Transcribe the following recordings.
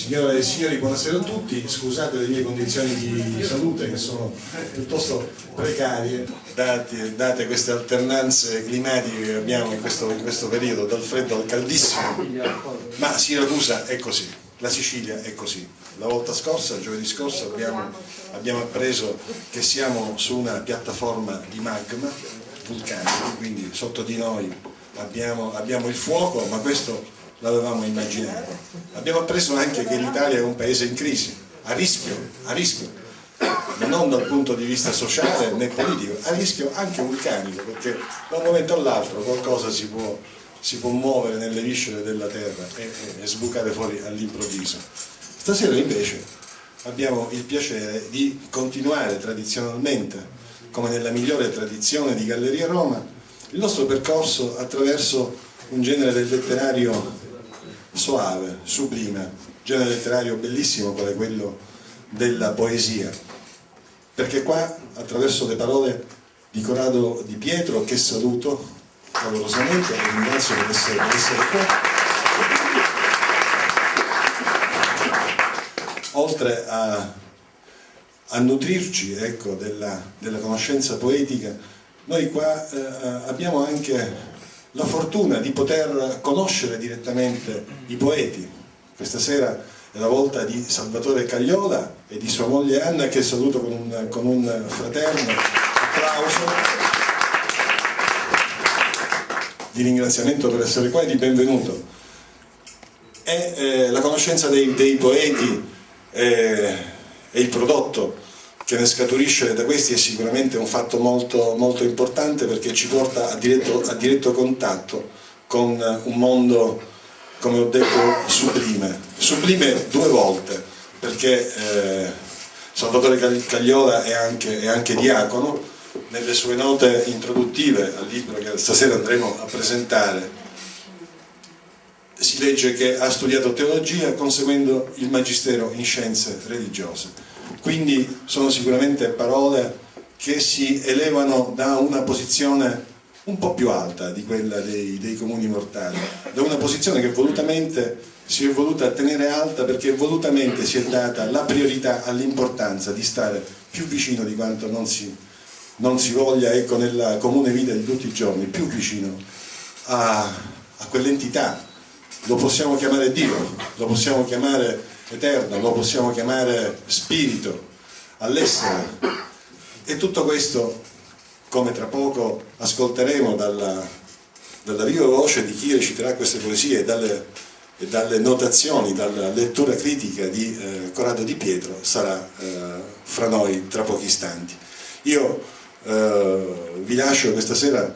Signore e signori, buonasera a tutti. Scusate le mie condizioni di salute che sono piuttosto precarie date queste alternanze climatiche che abbiamo in questo periodo, dal freddo al caldissimo. Ma Siracusa è così, la Sicilia è così. La volta scorsa, giovedì scorso, abbiamo appreso che siamo su una piattaforma di magma vulcanico, quindi sotto di noi abbiamo il fuoco, ma questo l'avevamo immaginato. Abbiamo appreso anche che l'Italia è un paese in crisi, a rischio, ma non dal punto di vista sociale né politico, a rischio anche vulcanico, perché da un momento all'altro qualcosa si può muovere nelle viscere della terra e sbucare fuori all'improvviso. Stasera invece abbiamo il piacere di continuare tradizionalmente, come nella migliore tradizione di Galleria Roma, il nostro percorso attraverso un genere del letterario soave, sublime, genere letterario bellissimo quale quello della poesia, perché qua attraverso le parole di Corrado Di Pietro, che saluto calorosamente e ringrazio per essere qua, oltre a nutrirci, ecco, della conoscenza poetica, noi qua abbiamo anche la fortuna di poter conoscere direttamente i poeti. Questa sera è la volta di Salvatore Cagliola e di sua moglie Anna, che saluto con un fraterno applauso di ringraziamento per essere qua e di benvenuto. E la conoscenza dei poeti e il prodotto che ne scaturisce da questi è sicuramente un fatto molto, molto importante, perché ci porta a diretto contatto con un mondo, come ho detto, sublime due volte, perché Salvatore Cagliola è anche diacono. Nelle sue note introduttive al libro che stasera andremo a presentare si legge che ha studiato teologia conseguendo il magistero in scienze religiose. Quindi sono sicuramente parole che si elevano da una posizione un po' più alta di quella dei comuni mortali, da una posizione che volutamente si è voluta tenere alta, perché volutamente si è data la priorità all'importanza di stare più vicino di quanto non si voglia, ecco, nella comune vita di tutti i giorni, più vicino a quell'entità. Lo possiamo chiamare Dio, lo possiamo chiamare eterno, lo possiamo chiamare spirito, all'essere. E tutto questo, come tra poco ascolteremo dalla viva voce di chi reciterà queste poesie e dalle notazioni, dalla lettura critica di Corrado Di Pietro, sarà fra noi tra pochi istanti. Io vi lascio questa sera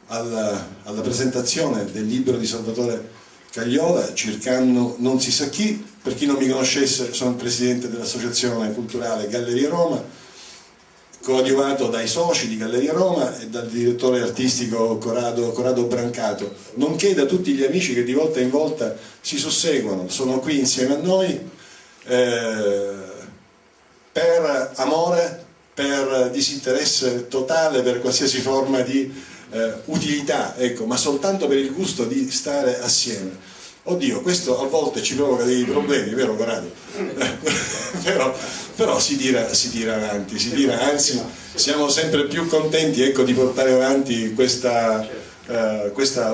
alla presentazione del libro di Salvatore Cagliola, Circanno non si sa chi. Per chi non mi conoscesse, sono il presidente dell'associazione culturale Galleria Roma, coadiuvato dai soci di Galleria Roma e dal direttore artistico Corrado Brancato, nonché da tutti gli amici che di volta in volta si susseguono, sono qui insieme a noi per amore, per disinteresse totale, per qualsiasi forma di utilità, ecco, ma soltanto per il gusto di stare assieme. Oddio, questo a volte ci provoca dei problemi, vero Corrado? però si tira avanti, anzi siamo sempre più contenti, ecco, di portare avanti questa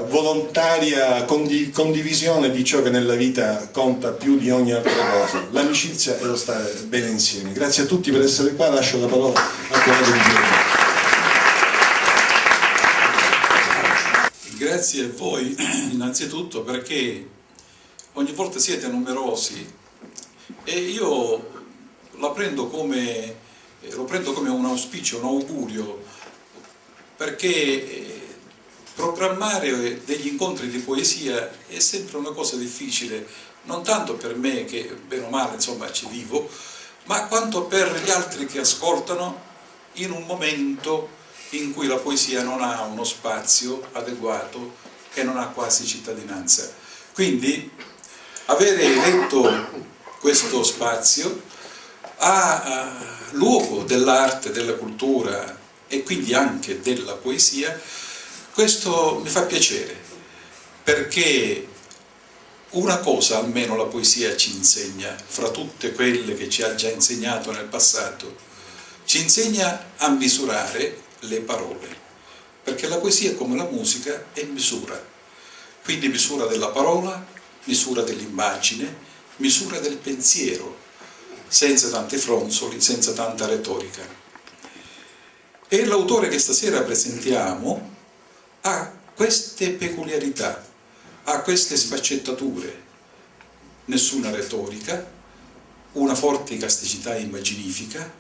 volontaria condivisione di ciò che nella vita conta più di ogni altra cosa, l'amicizia e lo stare bene insieme. Grazie a tutti per essere qua, lascio la parola a Corrado Di Pietro. Grazie a voi innanzitutto, perché ogni volta siete numerosi e io lo prendo come un auspicio, un augurio, perché programmare degli incontri di poesia è sempre una cosa difficile, non tanto per me, che bene o male insomma ci vivo, ma quanto per gli altri che ascoltano in un momento in cui la poesia non ha uno spazio adeguato e non ha quasi cittadinanza. Quindi avere eletto questo spazio a luogo dell'arte, della cultura e quindi anche della poesia, questo mi fa piacere, perché una cosa almeno la poesia ci insegna, fra tutte quelle che ci ha già insegnato nel passato, ci insegna a misurare le parole, perché la poesia, come la musica, è misura, quindi misura della parola, misura dell'immagine, misura del pensiero, senza tanti fronzoli, senza tanta retorica. E l'autore che stasera presentiamo ha queste peculiarità, ha queste sfaccettature, nessuna retorica, una forte casticità immaginifica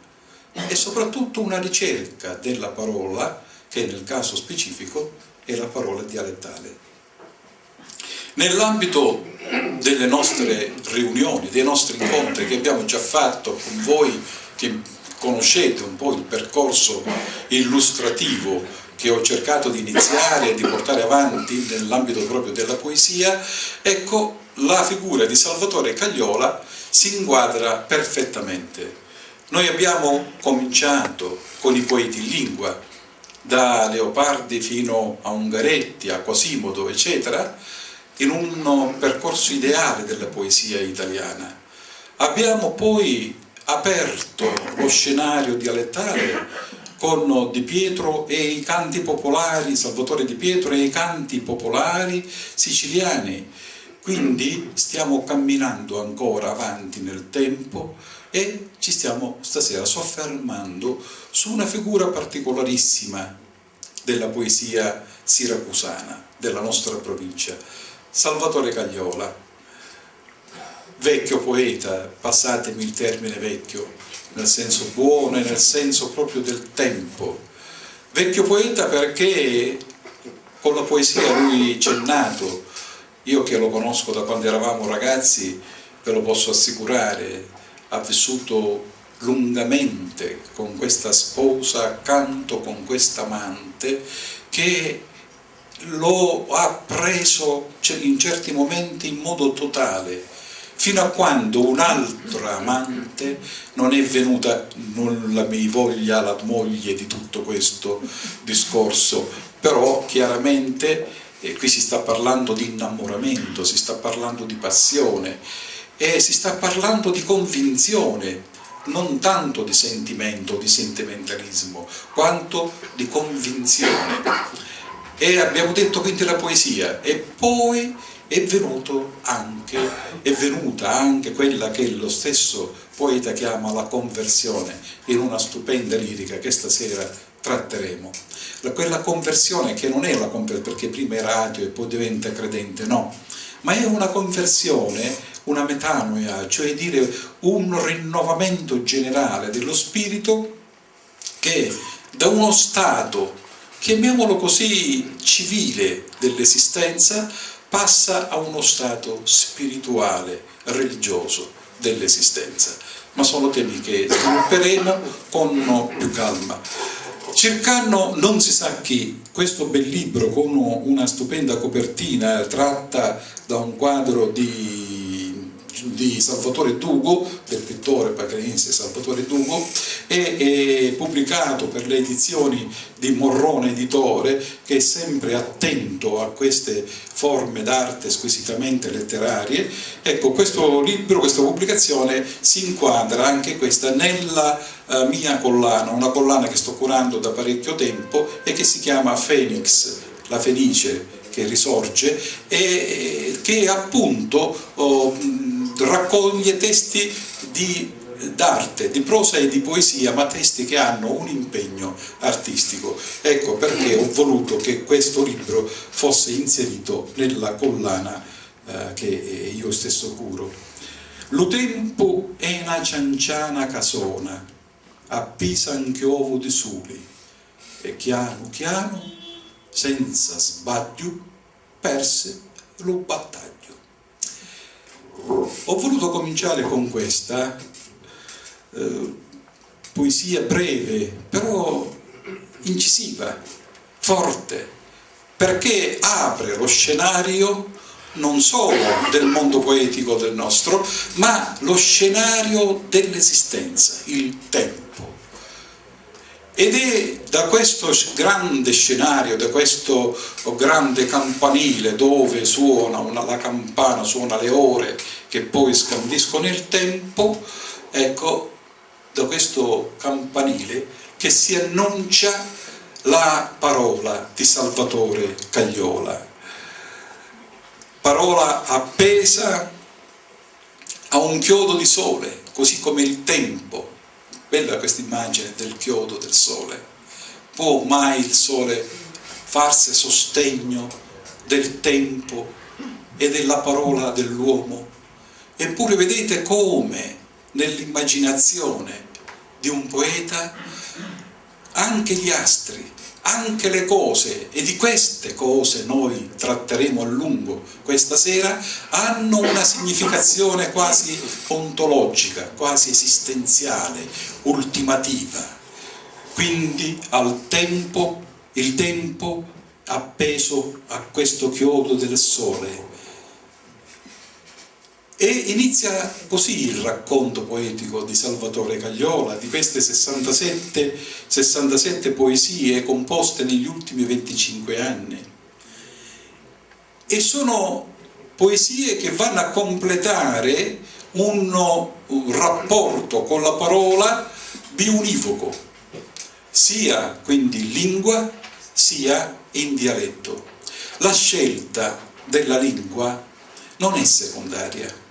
e soprattutto una ricerca della parola, che nel caso specifico è la parola dialettale. Nell'ambito delle nostre riunioni, dei nostri incontri che abbiamo già fatto con voi, che conoscete un po' il percorso illustrativo che ho cercato di iniziare e di portare avanti nell'ambito proprio della poesia, ecco, la figura di Salvatore Cagliola si inquadra perfettamente. Noi abbiamo cominciato con i poeti in lingua, da Leopardi fino a Ungaretti, a Quasimodo, eccetera, in un percorso ideale della poesia italiana. Abbiamo poi aperto lo scenario dialettale con Di Pietro e i canti popolari, Salvatore Di Pietro e i canti popolari siciliani. Quindi stiamo camminando ancora avanti nel tempo e ci stiamo stasera soffermando su una figura particolarissima della poesia siracusana, della nostra provincia, Salvatore Cagliola, vecchio poeta, passatemi il termine vecchio, nel senso buono e nel senso proprio del tempo. Vecchio poeta perché con la poesia lui c'è nato. Io che lo conosco da quando eravamo ragazzi, ve lo posso assicurare, ha vissuto lungamente con questa sposa, accanto con questa amante, che lo ha preso in certi momenti in modo totale, fino a quando un'altra amante non è venuta, non la mi voglia la moglie di tutto questo discorso, però chiaramente qui si sta parlando di innamoramento, si sta parlando di passione e si sta parlando di convinzione, non tanto di sentimento, di sentimentalismo, quanto di convinzione. E abbiamo detto quindi la poesia, e poi è venuta anche quella che lo stesso poeta chiama la conversione, in una stupenda lirica che stasera tratteremo. Quella conversione che non è la conversione perché prima era ateo e poi diventa credente, no, ma è una conversione, una metanoia, cioè dire un rinnovamento generale dello spirito che da uno stato, chiamiamolo così, civile dell'esistenza, passa a uno stato spirituale, religioso dell'esistenza. Ma sono temi che svilupperemo con più calma. Cercando non si sa chi, questo bel libro con una stupenda copertina tratta da un quadro di Salvatore Dugo, del pittore bacrense Salvatore Dugo, è pubblicato per le edizioni di Morrone Editore, che è sempre attento a queste forme d'arte squisitamente letterarie. Ecco, questo libro, questa pubblicazione si inquadra anche questa nella mia collana, una collana che sto curando da parecchio tempo e che si chiama Phoenix, la Fenice che risorge, e che appunto raccoglie testi d'arte, di prosa e di poesia, ma testi che hanno un impegno artistico. Ecco perché ho voluto che questo libro fosse inserito nella collana che io stesso curo. Lo tempo è una cianciana casona, appisa anche ovo di soli, e piano piano, senza sbaglio, perse lo battaglio. Ho voluto cominciare con questa poesia breve, però incisiva, forte, perché apre lo scenario non solo del mondo poetico del nostro, ma lo scenario dell'esistenza, il tempo. Ed è da questo grande scenario, da questo grande campanile dove suona la campana, suona le ore che poi scandiscono il tempo, ecco, da questo campanile che si annuncia la parola di Salvatore Cagliola. Parola appesa a un chiodo di sole, così come il tempo. Bella questa immagine del chiodo del sole. Può mai il sole farsi sostegno del tempo e della parola dell'uomo? Eppure vedete come nell'immaginazione di un poeta anche gli astri, anche le cose, e di queste cose noi tratteremo a lungo questa sera, hanno una significazione quasi ontologica, quasi esistenziale, ultimativa. Quindi al tempo, il tempo appeso a questo chiodo del sole. E inizia così il racconto poetico di Salvatore Cagliola, di queste 67 poesie composte negli ultimi 25 anni. E sono poesie che vanno a completare un rapporto con la parola biunivoco, sia quindi in lingua sia in dialetto. La scelta della lingua non è secondaria.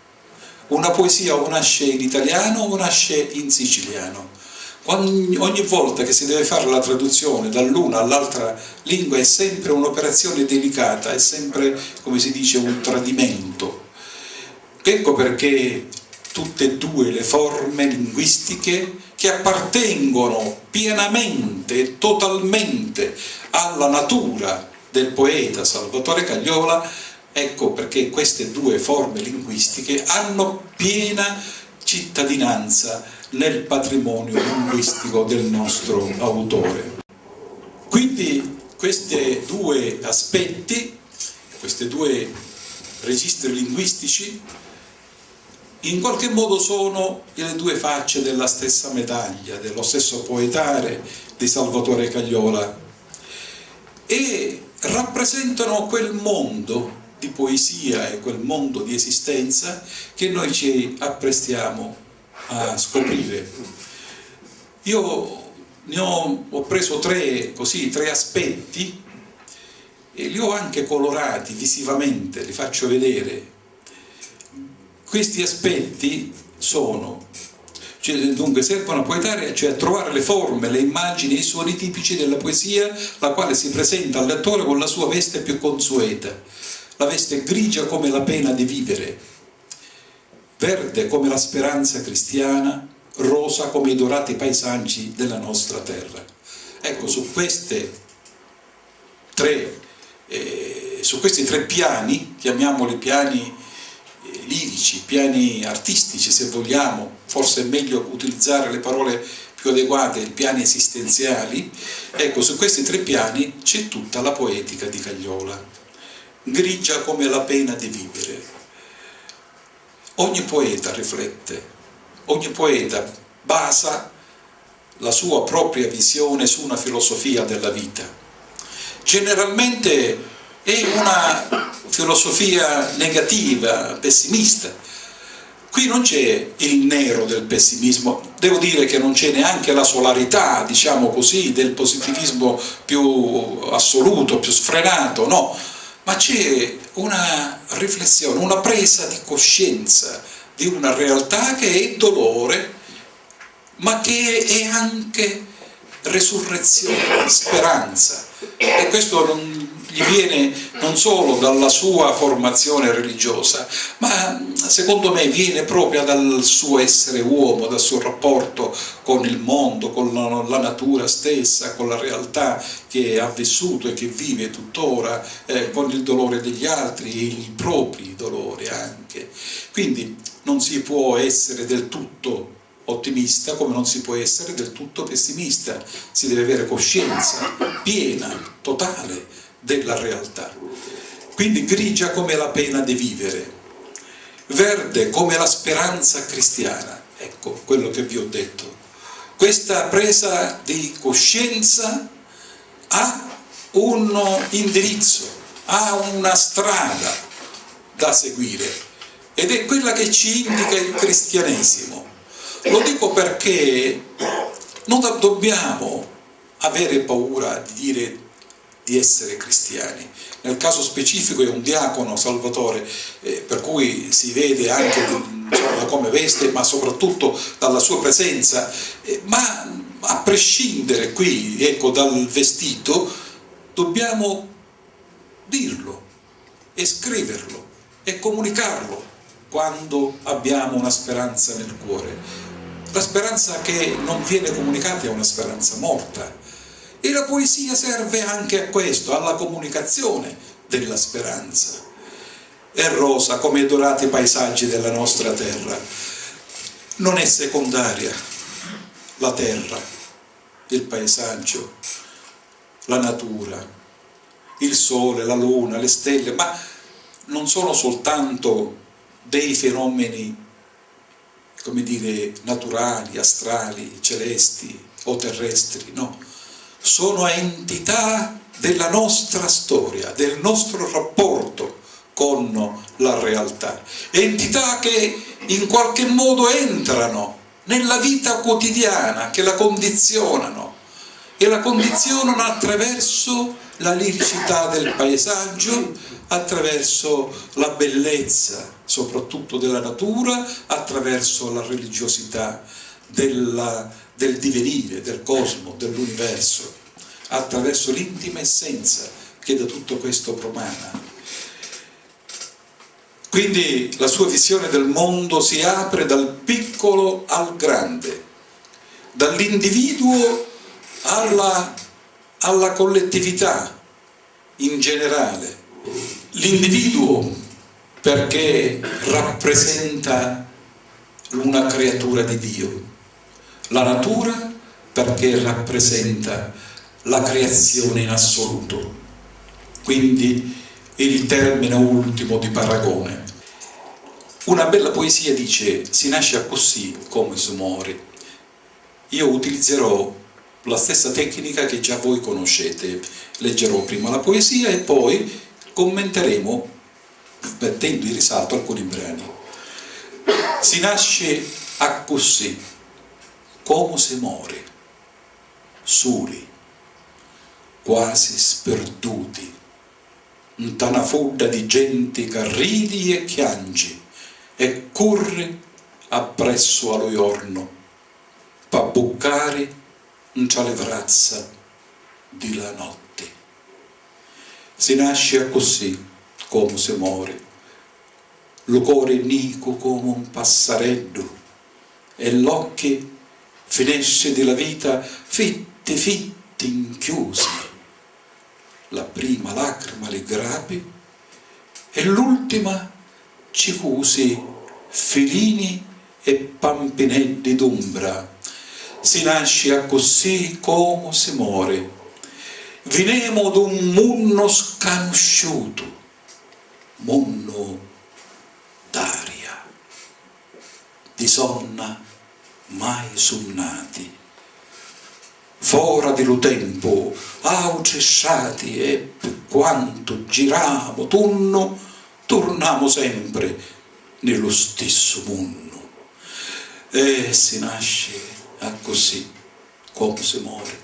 Una poesia o nasce in italiano o nasce in siciliano. Ogni volta che si deve fare la traduzione dall'una all'altra lingua è sempre un'operazione delicata, è sempre, come si dice, un tradimento. Ecco perché tutte e due le forme linguistiche che appartengono pienamente e totalmente alla natura del poeta Salvatore Cagliola. Ecco perché queste due forme linguistiche hanno piena cittadinanza nel patrimonio linguistico del nostro autore. Quindi questi due aspetti, questi due registri linguistici, in qualche modo sono le due facce della stessa medaglia, dello stesso poetare di Salvatore Cagliola, e rappresentano quel mondo di poesia e quel mondo di esistenza che noi ci apprestiamo a scoprire. Io ne ho preso tre aspetti e li ho anche colorati visivamente, li faccio vedere. Questi aspetti sono, dunque servono a poetare, cioè a trovare le forme, le immagini e i suoni tipici della poesia, la quale si presenta al lettore con la sua veste più consueta. La veste grigia come la pena di vivere, verde come la speranza cristiana, rosa come i dorati paesaggi della nostra terra. Ecco, su questi tre piani, chiamiamoli piani lirici, piani artistici se vogliamo, forse è meglio utilizzare le parole più adeguate, piani esistenziali, ecco, su questi tre piani c'è tutta la poetica di Cagliola. Grigia come la pena di vivere. Ogni poeta riflette, ogni poeta basa la sua propria visione su una filosofia della vita. Generalmente è una filosofia negativa, pessimista. Qui non c'è il nero del pessimismo, devo dire che non c'è neanche la solarità, diciamo così, del positivismo più assoluto, più sfrenato, no. Ma c'è una riflessione, una presa di coscienza di una realtà che è dolore, ma che è anche resurrezione, speranza. E questo gli viene non solo dalla sua formazione religiosa, ma secondo me viene proprio dal suo essere uomo, dal suo rapporto con il mondo, con la natura stessa, con la realtà che ha vissuto e che vive tuttora, con il dolore degli altri e i propri dolori anche. Quindi non si può essere del tutto ottimista come non si può essere del tutto pessimista, si deve avere coscienza piena, totale della realtà. Quindi grigia come la pena di vivere, verde come la speranza cristiana, ecco quello che vi ho detto, questa presa di coscienza ha un indirizzo, ha una strada da seguire ed è quella che ci indica il cristianesimo. Lo dico perché non dobbiamo avere paura di dire di essere cristiani. Nel caso specifico è un diacono, Salvatore, per cui si vede anche da come veste, ma soprattutto dalla sua presenza, ma a prescindere qui, ecco, dal vestito, dobbiamo dirlo e scriverlo e comunicarlo quando abbiamo una speranza nel cuore. La speranza che non viene comunicata è una speranza morta. E la poesia serve anche a questo, alla comunicazione della speranza. È rosa come i dorati paesaggi della nostra terra. Non è secondaria la terra, il paesaggio, la natura, il sole, la luna, le stelle, ma non sono soltanto dei fenomeni, come dire, naturali, astrali, celesti o terrestri, no. Sono entità della nostra storia, del nostro rapporto con la realtà, entità che in qualche modo entrano nella vita quotidiana, che la condizionano, e la condizionano attraverso la liricità del paesaggio, attraverso la bellezza soprattutto della natura, attraverso la religiosità del divenire, del cosmo, dell'universo, attraverso l'intima essenza che da tutto questo promana. Quindi la sua visione del mondo si apre dal piccolo al grande, dall'individuo alla collettività in generale. L'individuo perché rappresenta una creatura di Dio, la natura perché rappresenta la creazione in assoluto, quindi il termine ultimo di paragone. Una bella poesia dice: si nasce così come si muore. Io utilizzerò la stessa tecnica che già voi conoscete, leggerò prima la poesia e poi commenteremo mettendo in risalto alcuni brani. Si nasce a così come si muore, soli, quasi sperduti, in una folla di gente che ridi e chiangi e corre appresso allo giorno per buccare tra le braccia della notte. Si nasce così come si muore, lo cuore nico come un passareddo e l'occhio finesce della vita fitti fitti inchiusi, la prima lacrima li grapi e l'ultima ci cusi filini e pampinelli d'ombra. Si nasce così come si muore, vinemo d'un munno sconosciuto, munno d'aria, di sonna mai sonnati, fora dello tempo, cessati e per quanto giramo tunno, tornamo sempre nello stesso munno. E si nasce così come si muore.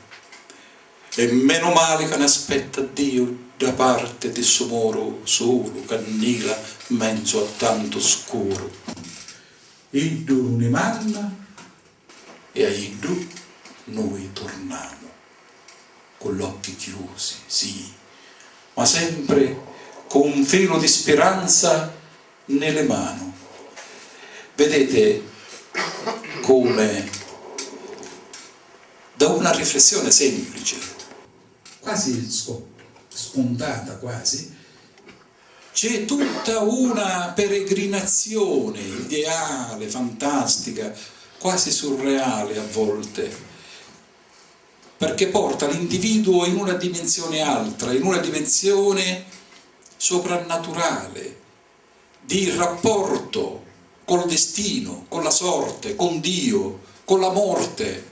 E meno male che ne aspetta Dio da parte di suo moro solo, cannila mezzo a tanto scuro. Iddu ne manna e a Iddu noi torniamo, con gli occhi chiusi, sì, ma sempre con un filo di speranza nelle mani. Vedete come da una riflessione semplice, quasi scontata quasi, c'è tutta una peregrinazione ideale, fantastica, quasi surreale a volte, perché porta l'individuo in una dimensione altra, in una dimensione soprannaturale, di rapporto col destino, con la sorte, con Dio, con la morte,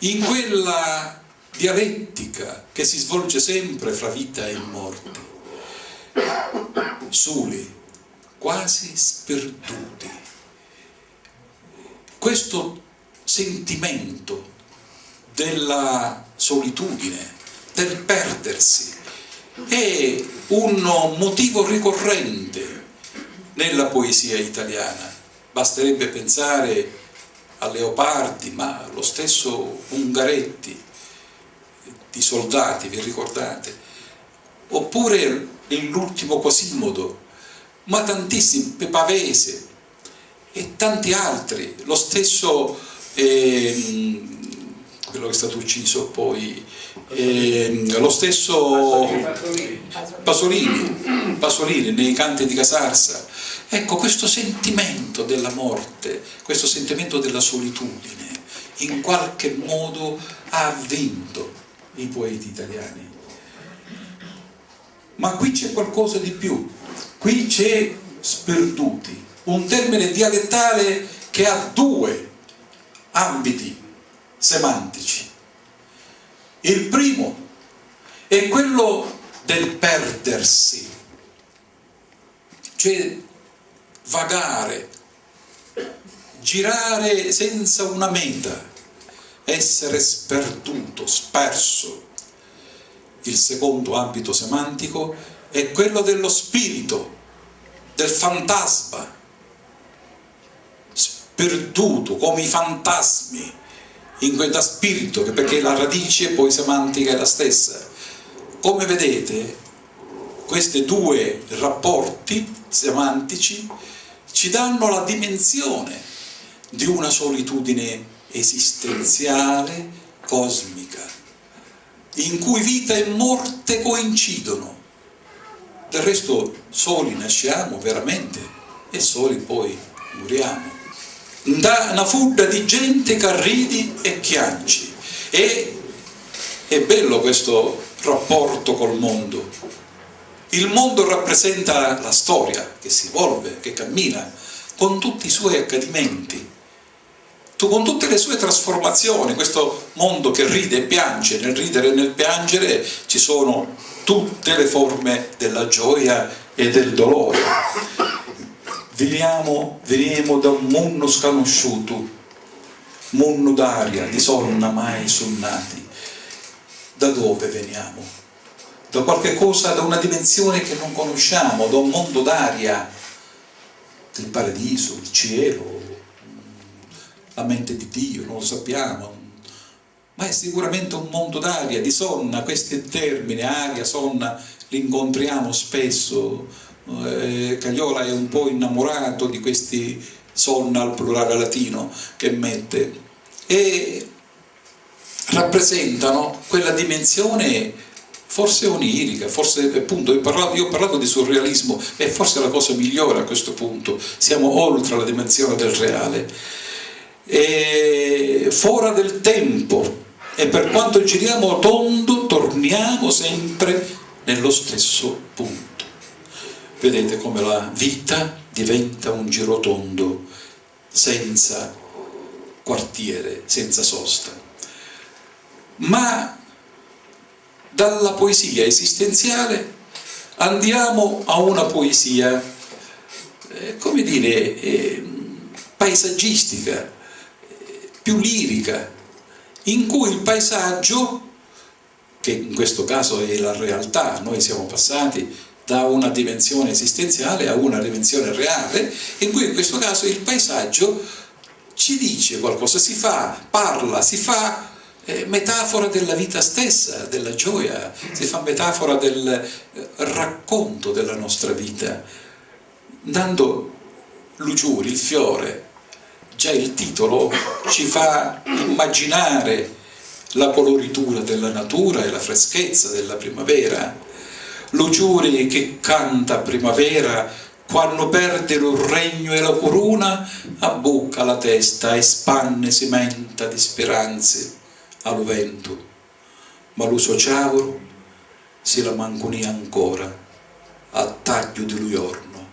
in quella dialettica che si svolge sempre fra vita e morte, soli, quasi sperduti. Questo sentimento della solitudine, del perdersi, è un motivo ricorrente nella poesia italiana. Basterebbe pensare a Leopardi, ma lo stesso Ungaretti, di Soldati, vi ricordate? Oppure l'ultimo Quasimodo, ma tantissimi, Pavese e tanti altri, lo stesso quello che è stato ucciso poi, lo stesso Pasolini nei Canti di Casarsa. Ecco, questo sentimento della morte, questo sentimento della solitudine, in qualche modo ha vinto i poeti italiani. Ma qui c'è qualcosa di più, qui c'è sperduti, un termine dialettale che ha due ambiti semantici. Il primo è quello del perdersi, cioè vagare, girare senza una meta, essere sperduto, sperso. Il secondo ambito semantico è quello dello spirito, del fantasma, sperduto come i fantasmi, da spirito, perché la radice poi semantica è la stessa. Come vedete, questi due rapporti semantici ci danno la dimensione di una solitudine esistenziale, cosmica, in cui vita e morte coincidono. Del resto soli nasciamo veramente e soli poi moriamo. Da una fudda di gente che ridi e chianci. E è bello questo rapporto col mondo. Il mondo rappresenta la storia che si evolve, che cammina, con tutti i suoi accadimenti, con tutte le sue trasformazioni. Questo mondo che ride e piange, nel ridere e nel piangere ci sono tutte le forme della gioia e del dolore. Veniamo da un mondo sconosciuto, mondo d'aria, di sonna mai sonnati. Da dove veniamo? Da qualche cosa, da una dimensione che non conosciamo, da un mondo d'aria, il paradiso, il cielo, la mente di Dio, non lo sappiamo, ma è sicuramente un mondo d'aria, di sonna. Questi termini, aria, sonna, li incontriamo spesso. Cagliola è un po' innamorato di questi sonna al plurale latino che mette, e rappresentano quella dimensione forse onirica, forse appunto io ho parlato di surrealismo, e forse è la cosa migliore a questo punto. Siamo oltre la dimensione del reale, e fuori del tempo, e per quanto giriamo tondo torniamo sempre nello stesso punto. Vedete come la vita diventa un girotondo senza quartiere, senza sosta. Ma dalla poesia esistenziale andiamo a una poesia, come dire, paesaggistica, più lirica, in cui il paesaggio, che in questo caso è la realtà, noi siamo passati da una dimensione esistenziale a una dimensione reale, in cui in questo caso il paesaggio ci dice qualcosa, si fa metafora della vita stessa, della gioia, si fa metafora del racconto della nostra vita, dando Luciuri, il fiore. Già il titolo ci fa immaginare la coloritura della natura e la freschezza della primavera. Luciuri che canta primavera, quando perde il regno e la corona, abbocca la testa e spanne cimenta di speranze allo vento. Ma lo suo ciauro si la manconia ancora a taglio di luiorno.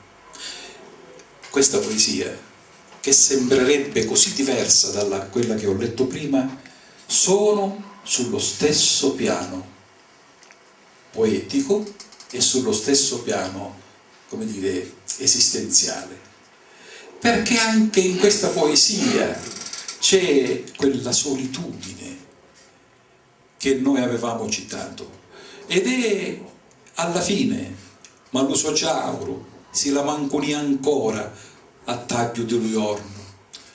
Questa poesia, che sembrerebbe così diversa da quella che ho letto prima, sono sullo stesso piano poetico e sullo stesso piano, come dire, esistenziale. Perché anche in questa poesia c'è quella solitudine che noi avevamo citato, ed è alla fine, ma lo so giauro, si la manconi ancora a taglio di luiorno,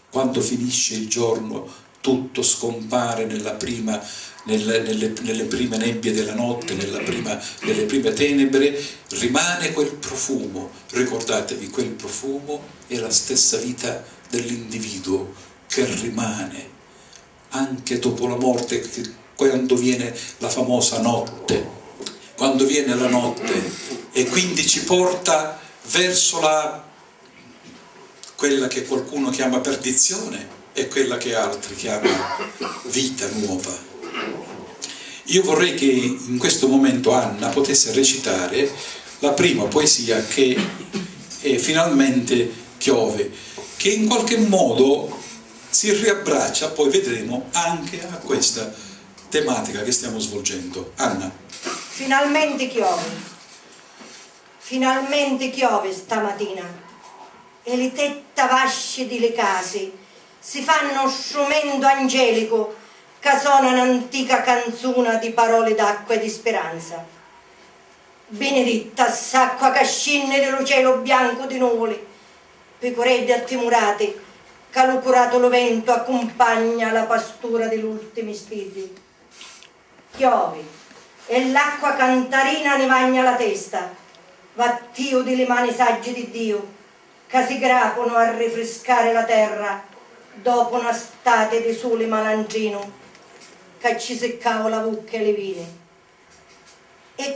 quando finisce il giorno tutto scompare nelle prime nebbie della notte, nelle prime tenebre, rimane quel profumo. Ricordatevi, quel profumo è la stessa vita dell'individuo che rimane anche dopo la morte, quando viene la famosa notte, quando viene la notte, e quindi ci porta verso quella che qualcuno chiama perdizione e quella che altri chiamano vita nuova. Io vorrei che in questo momento Anna potesse recitare la prima poesia, che è Finalmente piove, che in qualche modo si riabbraccia, poi vedremo, anche a questa tematica che stiamo svolgendo. Anna. Finalmente piove stamattina, e le tette vasce delle case si fanno strumento angelico che suona un'antica canzone di parole d'acqua e di speranza. Benedetta s'acqua che scende dello cielo bianco di nuvole, pecorelle attimorate che lo curato lo vento accompagna la pastura degli ultimi stili. Piove e l'acqua cantarina ne bagna la testa, vattio delle mani sagge di Dio che si grapano a rinfrescare la terra dopo una estate di sole malandrino che ci seccava la bucca e le vine. E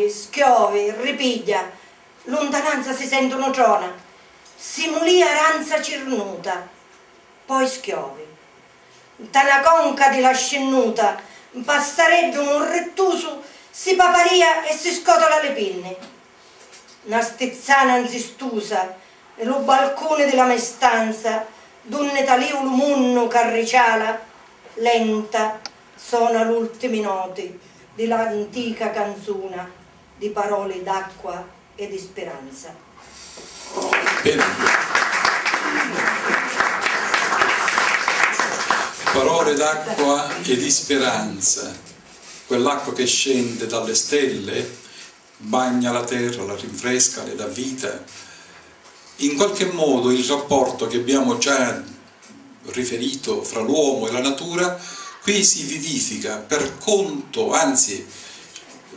schiove, ripiglia, lontananza si sentono trona, si mulì aranza cernuta, poi schiove. Da una conca di la scennuta passarebbe un rettuso, si paparia e si scotola le pinne. Una stezzana anzistusa, nello balcone della mia stanza, donne talio lumunno carriciala, lenta suona l'ultime note dell'antica canzone di parole d'acqua e di speranza. Bene. Parole d'acqua e di speranza, quell'acqua che scende dalle stelle, bagna la terra, la rinfresca, le dà vita. In qualche modo il rapporto che abbiamo già riferito fra l'uomo e la natura qui si vivifica per conto, anzi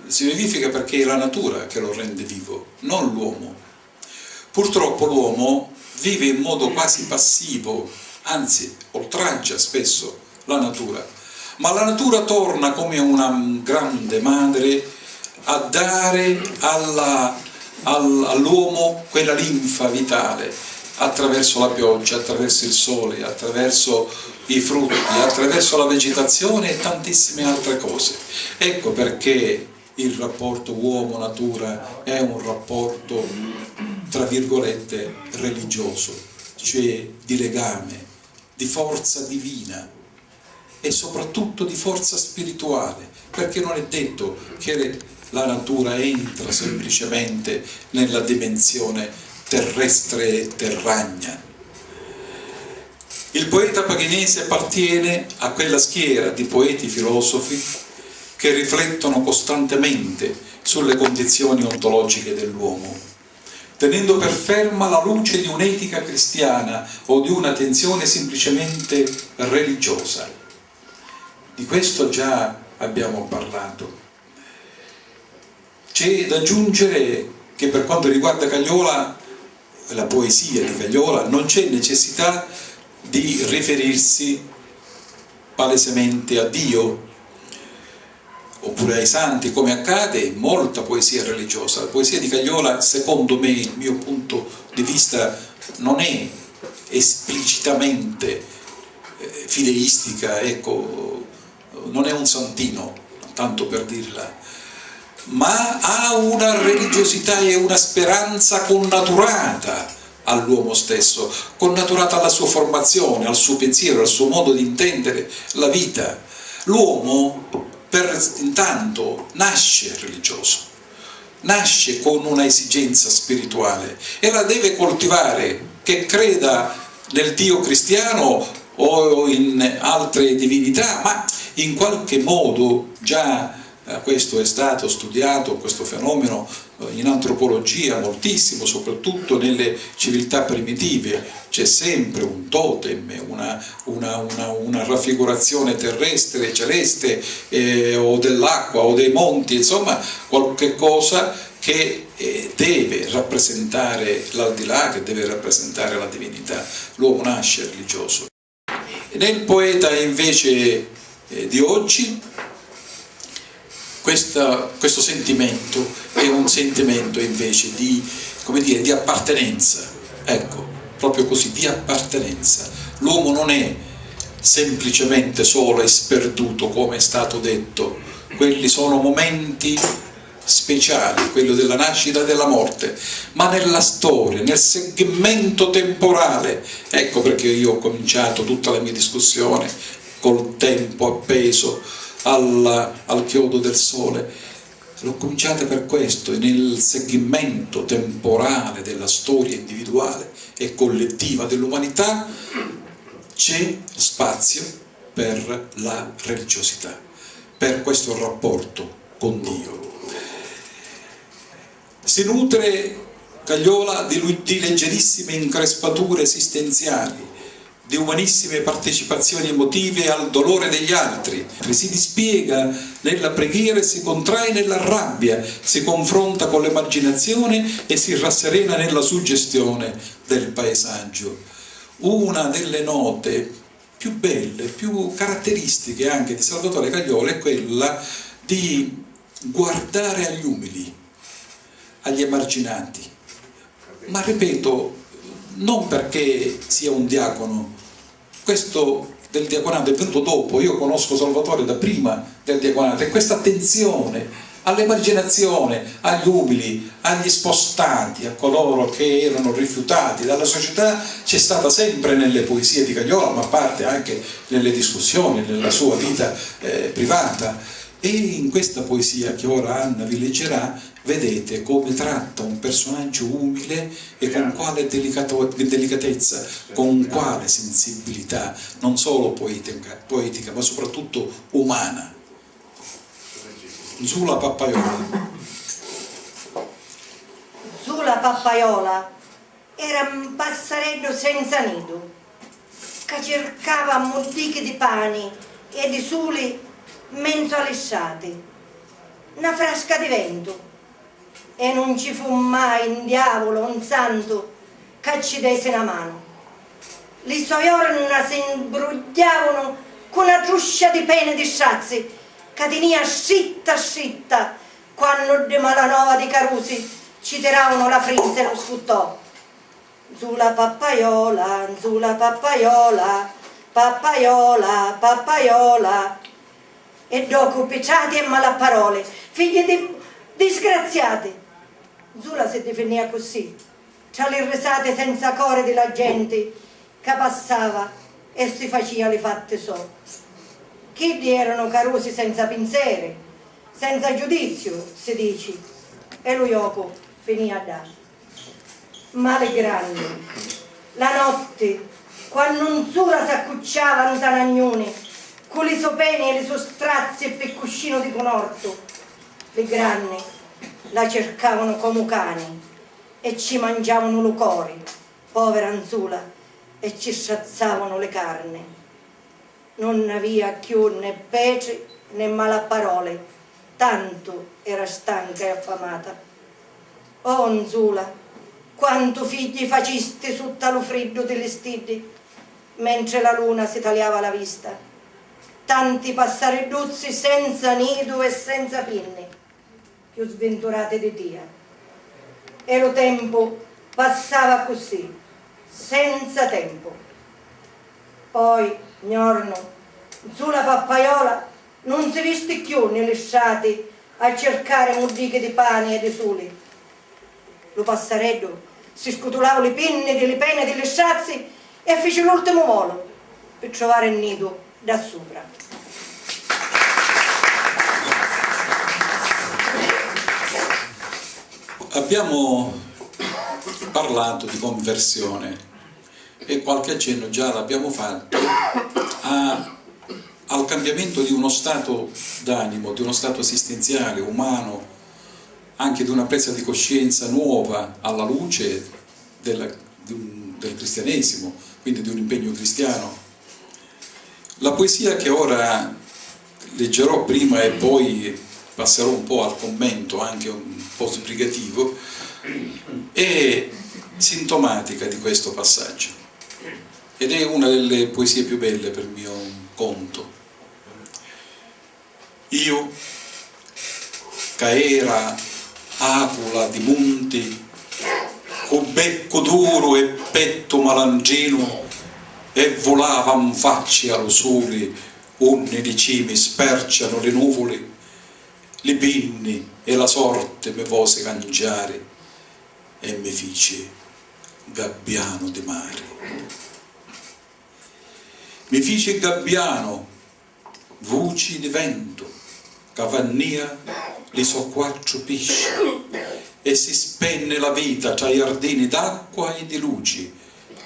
si vivifica perché è la natura che lo rende vivo, non l'uomo. Purtroppo l'uomo vive in modo quasi passivo, anzi oltraggia spesso la natura, ma la natura torna come una grande madre a dare all'uomo quella linfa vitale attraverso la pioggia, attraverso il sole, attraverso i frutti, attraverso la vegetazione e tantissime altre cose. Ecco perché il rapporto uomo-natura è un rapporto, tra virgolette, religioso, cioè di legame, di forza divina e soprattutto di forza spirituale, perché non è detto che la natura entra semplicemente nella dimensione terrestre e terragna. Il poeta paganese appartiene a quella schiera di poeti filosofi che riflettono costantemente sulle condizioni ontologiche dell'uomo, tenendo per ferma la luce di un'etica cristiana o di una tensione semplicemente religiosa. Di questo già abbiamo parlato. C'è da aggiungere che per quanto riguarda Cagliola, la poesia di Cagliola, non c'è necessità di riferirsi palesemente a Dio oppure ai santi, come accade in molta poesia religiosa. La poesia di Cagliola, secondo me, il mio punto di vista, non è esplicitamente fideistica, ecco, non è un santino, tanto per dirla, ma ha una religiosità e una speranza connaturata all'uomo stesso, connaturata alla sua formazione, al suo pensiero, al suo modo di intendere la vita. L'uomo intanto nasce religioso, nasce con una esigenza spirituale e la deve coltivare, che creda nel Dio cristiano o in altre divinità, ma in qualche modo già questo è stato studiato, questo fenomeno in antropologia moltissimo, soprattutto nelle civiltà primitive. C'è sempre un totem, una raffigurazione terrestre, celeste, o dell'acqua o dei monti, insomma qualche cosa che deve rappresentare l'aldilà, che deve rappresentare la divinità. L'uomo nasce religioso. Nel poeta invece di oggi questo sentimento è un sentimento invece di, come dire, di appartenenza, ecco, proprio così, di appartenenza. L'uomo non è semplicemente solo e sperduto, come è stato detto, quelli sono momenti speciali, quello della nascita e della morte, ma nella storia, nel segmento temporale. Ecco perché io ho cominciato tutta la mia discussione col tempo appeso al chiodo del sole. L'ho cominciata per questo, nel segmento temporale della storia individuale e collettiva dell'umanità c'è spazio per la religiosità, per questo rapporto con Dio. Si nutre Cagliola di leggerissime increspature esistenziali, di umanissime partecipazioni emotive al dolore degli altri, si dispiega nella preghiera e si contrae nella rabbia, si confronta con l'emarginazione e si rasserena nella suggestione del paesaggio. Una delle note più belle, più caratteristiche anche di Salvatore Cagliola è quella di guardare agli umili, agli emarginati, ma ripeto, non perché sia un diacono. Questo del diaconato è venuto dopo, io conosco Salvatore da prima del diaconato, e questa attenzione all'emarginazione, agli umili, agli spostati, a coloro che erano rifiutati dalla società, c'è stata sempre nelle poesie di Cagliola, ma a parte anche nelle discussioni, nella sua vita privata. E in questa poesia che ora Anna vi leggerà vedete come tratta un personaggio umile e con quale delicatezza, con quale sensibilità, non solo poetica ma soprattutto umana. Zula Pappaiola. Zula Pappaiola era un passerello senza nido, che cercava moltiche di pani e di suli mezzo all'estate, una frasca di vento, e non ci fu mai un diavolo, un santo, che ci desse una mano. Le soiorne si imbrugliavano con una truscia di pene di sciazzi, che tenia scitta scitta, quando di Malanova di Carusi ci tiravano la frinza e lo sfuttò. Zula Pappaiola, Zula Pappaiola, Pappaiola, Pappaiola. E dopo picciati e malaparole, figli di disgraziati. Zula si definiva così, tra le risate senza core della gente che passava e si faceva le fatte so. Chi erano Carusi senza pensieri, senza giudizio, si dice, e lui Ioco finì a dare. Ma le grandi, la notte, quando un Zula si accucciava in Tanagnoni, con le sopene e le sue strazi e per cuscino di conorto, le grandi la cercavano come cani e ci mangiavano lo cuore, povera Anzula, e ci sciazzavano le carni. Non aveva più né pece né malaparole, tanto era stanca e affamata. Oh Anzula, quanto figli facisti sotto lo freddo delle stidi, mentre la luna si tagliava la vista. Tanti passaredduzzi senza nido e senza pinne, più sventurate di Dio. E lo tempo passava così, senza tempo. Poi, un giorno, Zula Pappaiola non si viste più nelle strade a cercare modiche di pane e di soli. Lo passareddo si scutulava le pinne delle pene delle sciazzi e fece l'ultimo volo per trovare il nido da sopra. Abbiamo parlato di conversione e qualche accenno già l'abbiamo fatto al cambiamento di uno stato d'animo, di uno stato esistenziale, umano, anche di una presa di coscienza nuova alla luce del cristianesimo, quindi di un impegno cristiano. La poesia che ora leggerò prima e poi passerò un po' al commento, anche un po' sbrigativo, è sintomatica di questo passaggio ed è una delle poesie più belle per mio conto. Io, c'era aquila di monti, con becco duro e petto malangino, e volava in faccia allo sole, onde di cime sperciano le nuvole, le pinne e la sorte mi vose cangiare e mi fece gabbiano di mare. Mi fece gabbiano, voci di vento, cavannia li so quattro pesci, e si spenne la vita tra giardini d'acqua e di luci,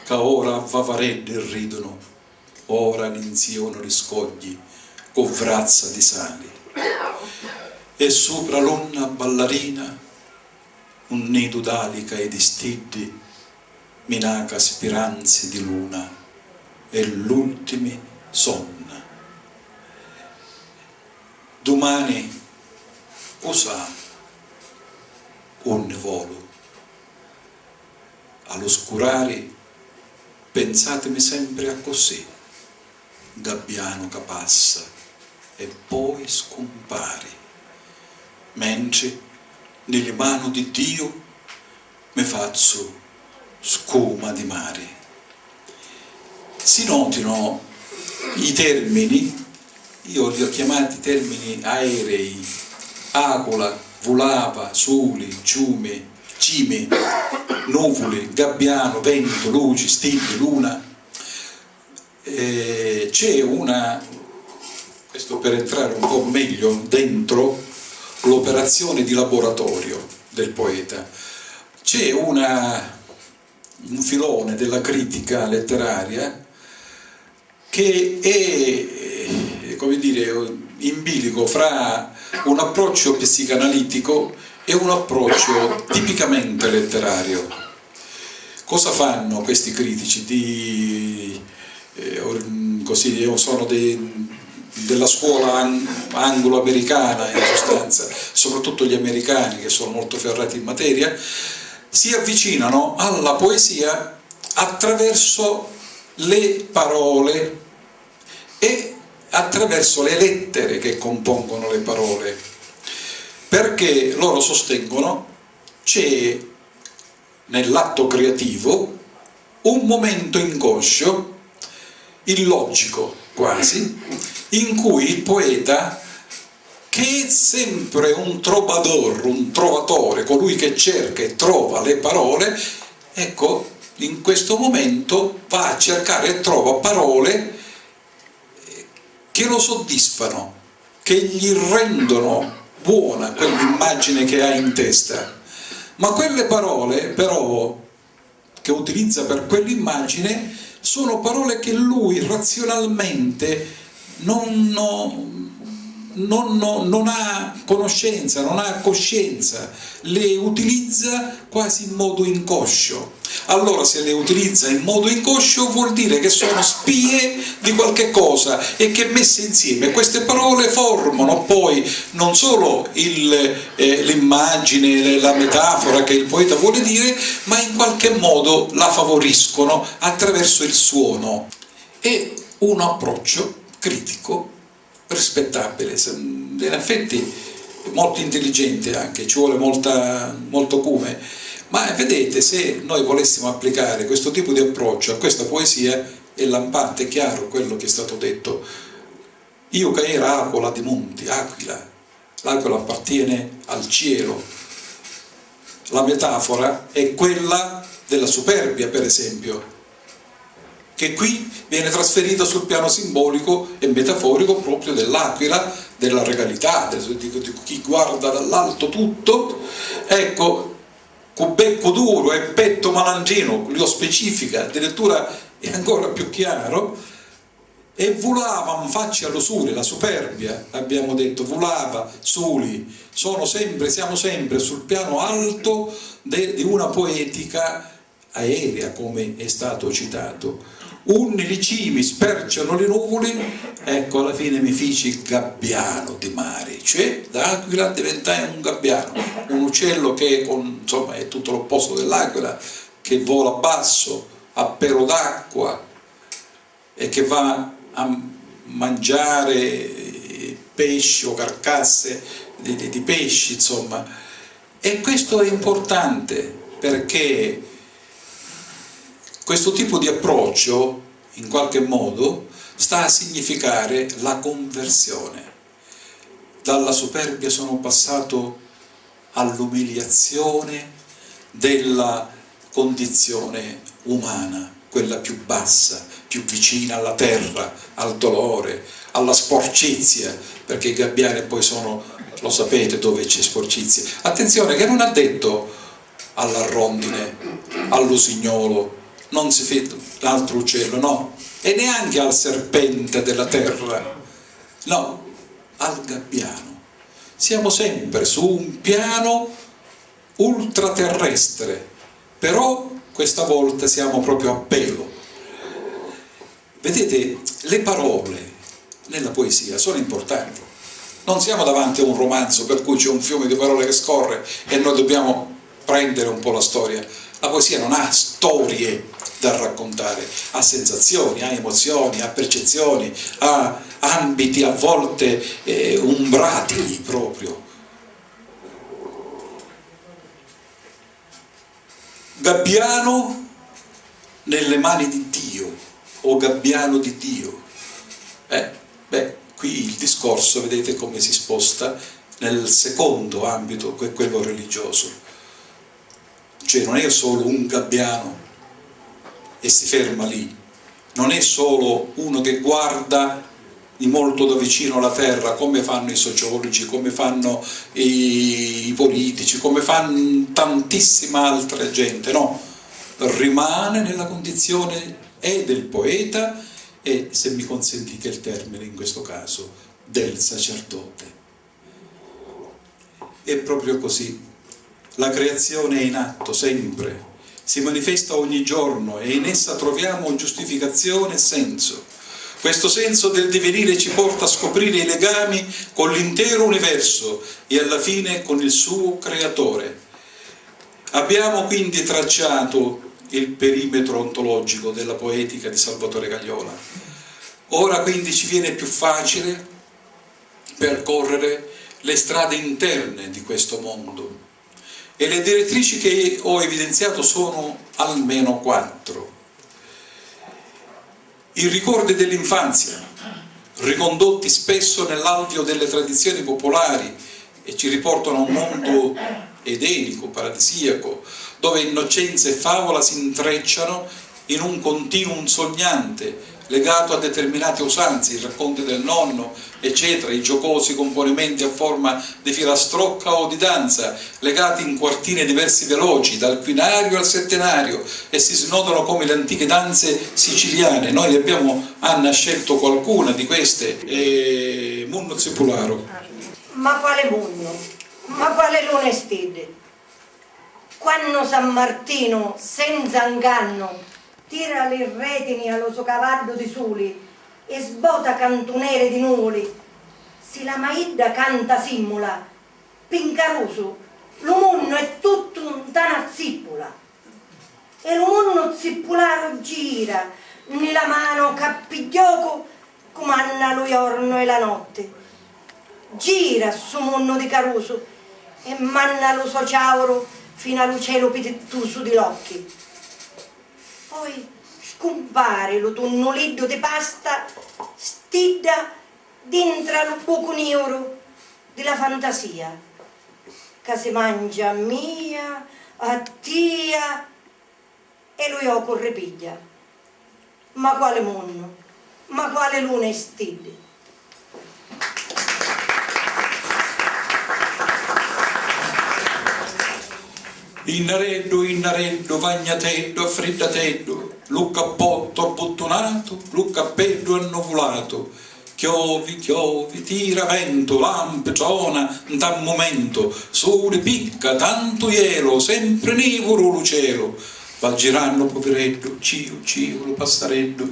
che ora a Vavaredde ridono, ora l'inziono li scogli, con vrazza di sali. E sopra l'onna ballarina un nido d'alica e di stiddi minaca speranze di luna e l'ultimi sonna. Domani cosa onne volo all'oscurare pensatemi sempre a così, gabbiano che passa e poi scompare, mentre nelle mani di Dio mi faccio scuma di mare. Si notino i termini, io li ho chiamati termini aerei, aquila, volava, sole, ciume, cime, nuvole, gabbiano, vento, luci, stille, luna. C'è una, questo per entrare un po' meglio dentro l'operazione di laboratorio del poeta, c'è un filone della critica letteraria che è, come dire, in bilico fra un approccio psicanalitico e un approccio tipicamente letterario. Cosa fanno questi critici sono della scuola anglo-americana in sostanza, soprattutto gli americani che sono molto ferrati in materia, si avvicinano alla poesia attraverso le parole e attraverso le lettere che compongono le parole, perché loro sostengono c'è nell'atto creativo un momento inconscio, illogico quasi, in cui il poeta, che è sempre un trovador, un trovatore, colui che cerca e trova le parole, ecco, in questo momento va a cercare e trova parole che lo soddisfano, che gli rendono buona quell'immagine che ha in testa. Ma quelle parole però che utilizza per quell'immagine sono parole che lui razionalmente non ha conoscenza, non ha coscienza, le utilizza quasi in modo inconscio. Allora se le utilizza in modo inconscio vuol dire che sono spie di qualche cosa e che messe insieme queste parole formano poi non solo l'immagine, la metafora che il poeta vuole dire, ma in qualche modo la favoriscono attraverso il suono. È un approccio critico rispettabile, in effetti molto intelligente anche, ci vuole molto cume, ma vedete, se noi volessimo applicare questo tipo di approccio a questa poesia è lampante, chiaro quello che è stato detto. Io che era aquila di monti, aquila, l'aquila appartiene al cielo, la metafora è quella della superbia, per esempio, che qui viene trasferita sul piano simbolico e metaforico proprio dell'aquila, della regalità, di chi guarda dall'alto tutto. Ecco, con becco duro e petto malandrino, lo specifica, addirittura è ancora più chiaro, e vulavam faccia all'usura, la superbia, abbiamo detto, vulava, suli, siamo sempre sul piano alto di una poetica aerea, come è stato citato. Unni li cimi sperciano le nuvole, ecco alla fine mi feci gabbiano di mare, cioè da aquila diventai un gabbiano, un uccello che insomma è tutto l'opposto dell'aquila, che vola basso, a pelo d'acqua e che va a mangiare pesci o carcasse di pesci, insomma. E questo è importante perché questo tipo di approccio in qualche modo sta a significare la conversione. Dalla superbia sono passato all'umiliazione della condizione umana, quella più bassa, più vicina alla terra, al dolore, alla sporcizia, perché i gabbiani poi sono, lo sapete dove c'è sporcizia. Attenzione che non ha detto alla rondine, all'usignolo, non si fida l'altro uccello, no, e neanche al serpente della terra, no, al gabbiano. Siamo sempre su un piano ultraterrestre, però questa volta siamo proprio a pelo. Vedete, le parole nella poesia sono importanti. Non siamo davanti a un romanzo per cui c'è un fiume di parole che scorre e noi dobbiamo prendere un po' la storia. La poesia non ha storie da raccontare, ha sensazioni, ha emozioni, ha percezioni, ha ambiti a volte umbratili proprio. Gabbiano nelle mani di Dio o gabbiano di Dio. Qui il discorso, vedete come si sposta nel secondo ambito, che è quello religioso. Cioè non è solo un gabbiano e si ferma lì, non è solo uno che guarda di molto da vicino la terra, come fanno i sociologi, come fanno i politici, come fanno tantissima altra gente, no, rimane nella condizione del poeta e, se mi consentite il termine in questo caso, del sacerdote. È proprio così, la creazione è in atto sempre, si manifesta ogni giorno e in essa troviamo giustificazione e senso. Questo senso del divenire ci porta a scoprire i legami con l'intero universo e alla fine con il suo creatore. Abbiamo quindi tracciato il perimetro ontologico della poetica di Salvatore Gagliola. Ora quindi ci viene più facile percorrere le strade interne di questo mondo. E le direttrici che ho evidenziato sono almeno 4. I ricordi dell'infanzia, ricondotti spesso nell'alveo delle tradizioni popolari e ci riportano a un mondo edenico, paradisiaco, dove innocenza e favola si intrecciano in un continuum sognante, legato a determinate usanze, i racconti del nonno, eccetera, i giocosi componimenti a forma di filastrocca o di danza, legati in quartine diversi veloci, dal quinario al settenario, e si snodano come le antiche danze siciliane. Noi abbiamo, Anna, scelto qualcuna di queste, Munno Zipularo. Ma quale Munno? Ma quale lunestì? Quando San Martino, senza inganno, tira le retini allo suo cavallo di suli e sbota cantunere di nuvoli, si la maidda canta simula, pincaruso, l'umunno è tutto un tanazzippola. E l'umunno zippolaro gira, nella mano cappiglioco, come anna lo giorno e la notte. Gira su munno di Caruso e manna lo so ciauro fino allo cielo pitettuso di Locchi. Poi scompare lo tonnoliddo di pasta, stidda dentro al buco nero della fantasia, che si mangia a mia, a tia, e lui o correpiglia. Ma quale mondo? Ma quale luna e stille? Innareddo, vagnateddo, affreddateddo, lu cappotto abbottonato, lu cappello annuvolato, chiovi, tira vento, lampe, trona, da momento, sole picca, tanto ielo, sempre nivoro lo cielo, va girando poveretto, cio, lo passareddo,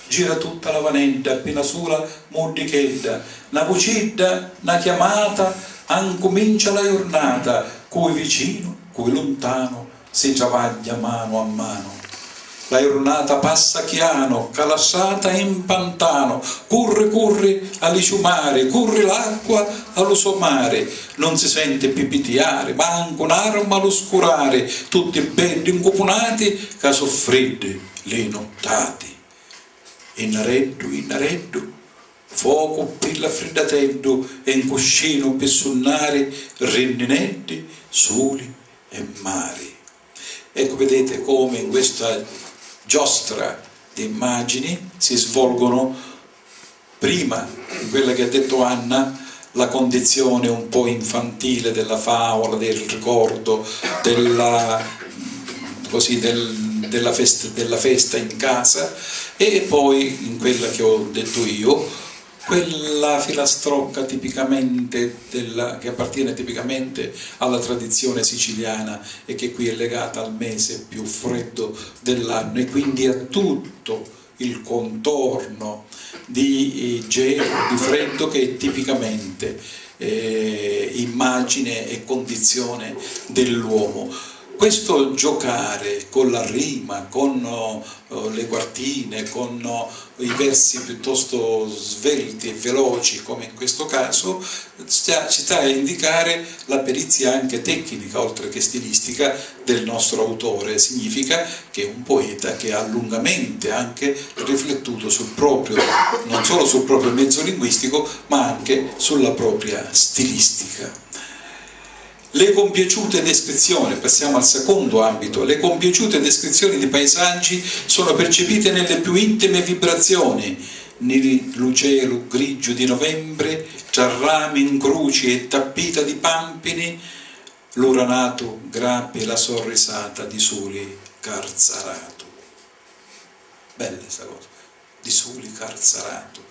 gira tutta la vanetta, appena sola mordichedda, una vocedda, una chiamata, ancomincia la giornata, coi vicino, coi lontano, si travaglia mano a mano. La giornata passa chiano, calassata in pantano, corre alle ciumare, corre l'acqua allo somare, non si sente pipitiare, manco un'arma allo scurare, tutti belli incopunati, che soffredde le nottate. Innareddo, fuoco per l'affreddateddo e un cuscino per sonnare, renninetti, soli e mari. Ecco, vedete come in questa giostra di immagini si svolgono prima quella che ha detto Anna, la condizione un po' infantile della favola, del ricordo, della festa in casa, e poi in quella che ho detto io, quella filastrocca tipicamente che appartiene tipicamente alla tradizione siciliana e che qui è legata al mese più freddo dell'anno e quindi a tutto il contorno di gelo, di freddo che è tipicamente immagine e condizione dell'uomo. Questo giocare con la rima, con le quartine, con i versi piuttosto svelti e veloci, come in questo caso, ci sta a indicare la perizia anche tecnica, oltre che stilistica, del nostro autore. Significa che è un poeta che ha lungamente anche riflettuto non solo sul proprio mezzo linguistico, ma anche sulla propria stilistica. Le compiaciute descrizioni, passiamo al secondo ambito, le compiaciute descrizioni di paesaggi sono percepite nelle più intime vibrazioni, nel cielo grigio di novembre, tra rami incruci e tappita di pampini, l'uranato grappia la sorrisata di soli carzarato. Bella questa cosa, di soli carzarato.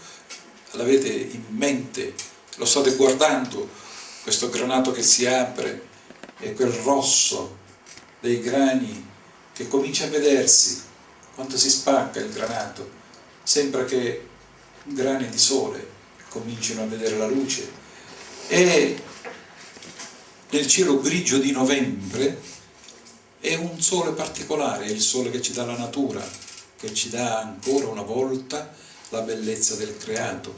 L'avete in mente? Lo state guardando? Questo granato che si apre e quel rosso dei grani che comincia a vedersi quando si spacca il granato. Sembra che grani di sole cominciano a vedere la luce. E nel cielo grigio di novembre è un sole particolare, è il sole che ci dà la natura, che ci dà ancora una volta la bellezza del creato.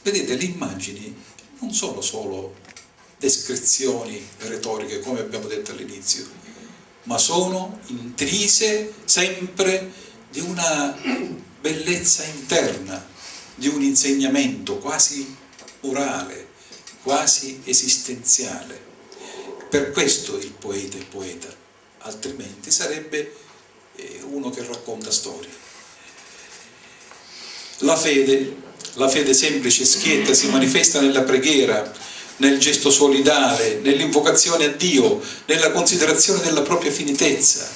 Vedete, le immagini non sono solo descrizioni retoriche, come abbiamo detto all'inizio, ma sono intrise sempre di una bellezza interna, di un insegnamento quasi morale, quasi esistenziale. Per questo il poeta è poeta, altrimenti sarebbe uno che racconta storie. La fede semplice e schietta si manifesta nella preghiera, nel gesto solidale, nell'invocazione a Dio, nella considerazione della propria finitezza.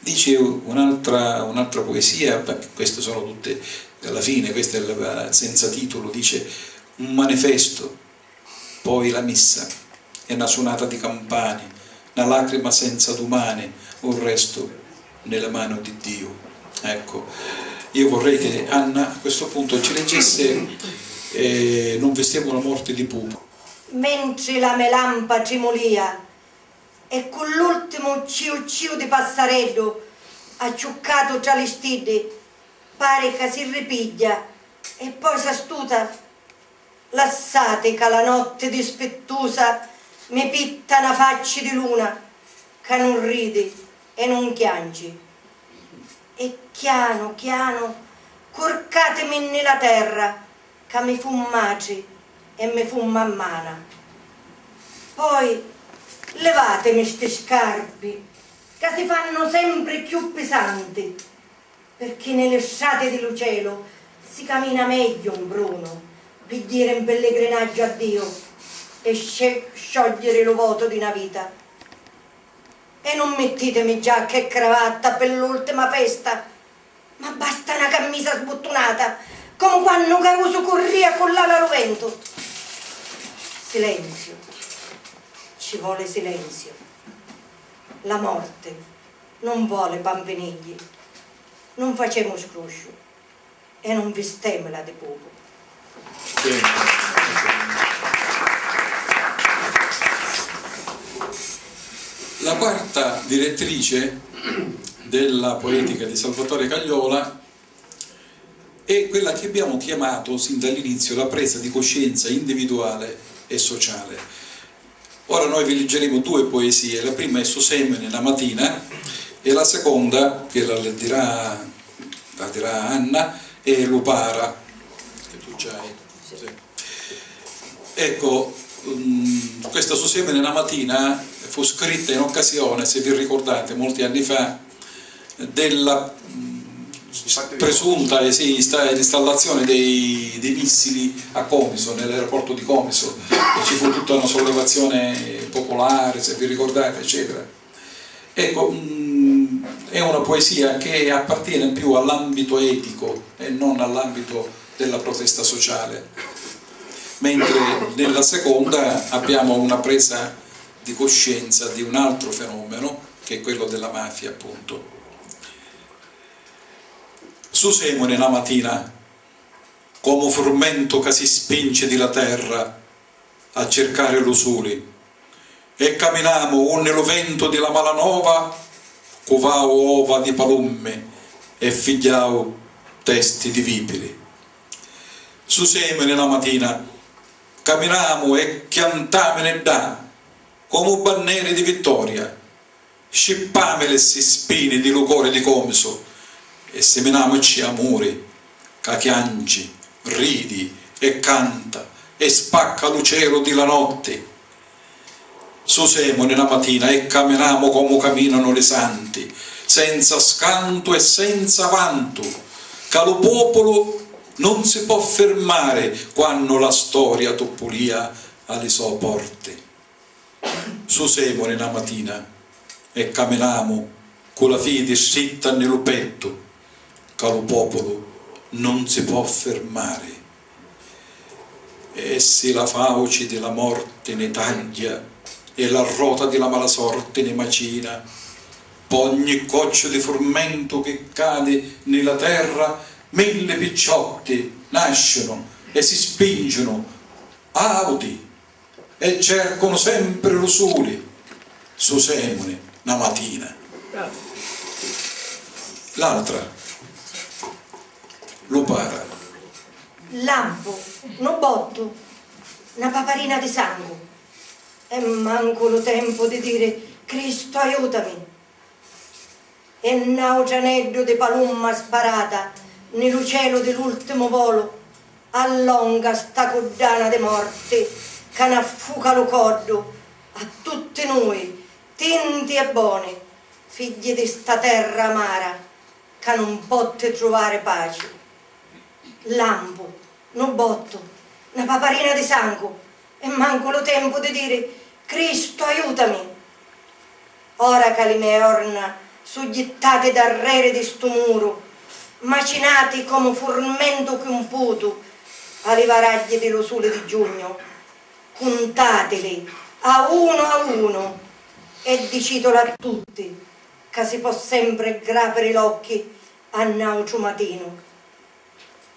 Dice un'altra poesia, queste sono tutte alla fine, questa è senza titolo, dice un manifesto, poi la missa, e una suonata di campane, una lacrima senza d'umane, un resto nelle mani di Dio. Ecco, io vorrei che Anna a questo punto ci leggesse Non vestiamo la morte di Pupo. Mentre la melampa tremolia e con l'ultimo ciu di passareddo acciuccato tra le stide pare che si ripiglia e poi s'astuta, lassate che la notte dispettosa mi pitta una faccia di luna che non ride e non chiangi e chiano corcatemi nella terra che mi fummaci e mi fu mammana. Poi levatemi ste scarpe che si fanno sempre più pesanti, perché nelle strade di Lucelo si cammina meglio un Bruno per dire un pellegrinaggio a Dio e sciogliere lo voto di una vita. E non mettitemi giacca e cravatta per l'ultima festa, ma basta una camisa sbottonata, come quando Caruso corria con l'ala al vento. Silenzio, ci vuole silenzio. La morte non vuole bambinigli, non facciamo scroscio e non vestemela di poco. La quarta direttrice della poetica di Salvatore Cagliola è quella che abbiamo chiamato sin dall'inizio la presa di coscienza individuale e sociale. Ora noi vi leggeremo due poesie, la prima è Susemene la mattina e la seconda, che la dirà Anna, è Lupara, che tu già hai. Sì. Ecco, questa Susemene la mattina fu scritta in occasione, se vi ricordate, molti anni fa, della presunta installazione dei missili a Comiso, nell'aeroporto di Comiso, e ci fu tutta una sollevazione popolare, se vi ricordate, eccetera. Ecco, è una poesia che appartiene più all'ambito etico e non all'ambito della protesta sociale, mentre nella seconda abbiamo una presa di coscienza di un altro fenomeno, che è quello della mafia, appunto. Susemone la mattina, come frumento che si spinge di la terra a cercare l'usuli, e camminamo un nello vento di la malanova, covao ova di palumme e figliao testi di vipili. Susemone la mattina, camminamo e chiantamene da, come banneri di vittoria, scippamele si spini di lucore di Comiso, e seminamoci amori, ca chiangi, ridi e canta e spacca l'ucero di la notte. Susemone la mattina e camminiamo come camminano le santi, senza scanto e senza vanto, ca lo popolo non si può fermare quando la storia toppolia alle sue porte. Susemone la mattina e camminiamo con la fede scritta nel petto, che lo popolo non si può fermare. E se la fauci della morte ne taglia e la rota della mala sorte ne macina, poi ogni goccia di frumento che cade nella terra, 1000 picciotti nascono e si spingono audi e cercano sempre lo sole. Susemone la mattina. L'altra, Lupara. Lampo, no botto, una paparina di sangue. E manco lo tempo di dire Cristo aiutami. E naucianeddo di palumma sparata nello cielo dell'ultimo volo, allonga sta coddana di morte che n'affuca lo coddo a tutti noi, tinti e buoni, figli di sta terra amara, che non potte trovare pace. Lampo, no botto, una paparina di sangue, e manco lo tempo di dire Cristo aiutami. Ora che le mie orna suggittate dal rere di sto muro, macinati come frumento che un puto alle varaglie dello sole di giugno, contateli a uno e dicitelo a tutti che si può sempre grapere gli occhi a naucio mattino.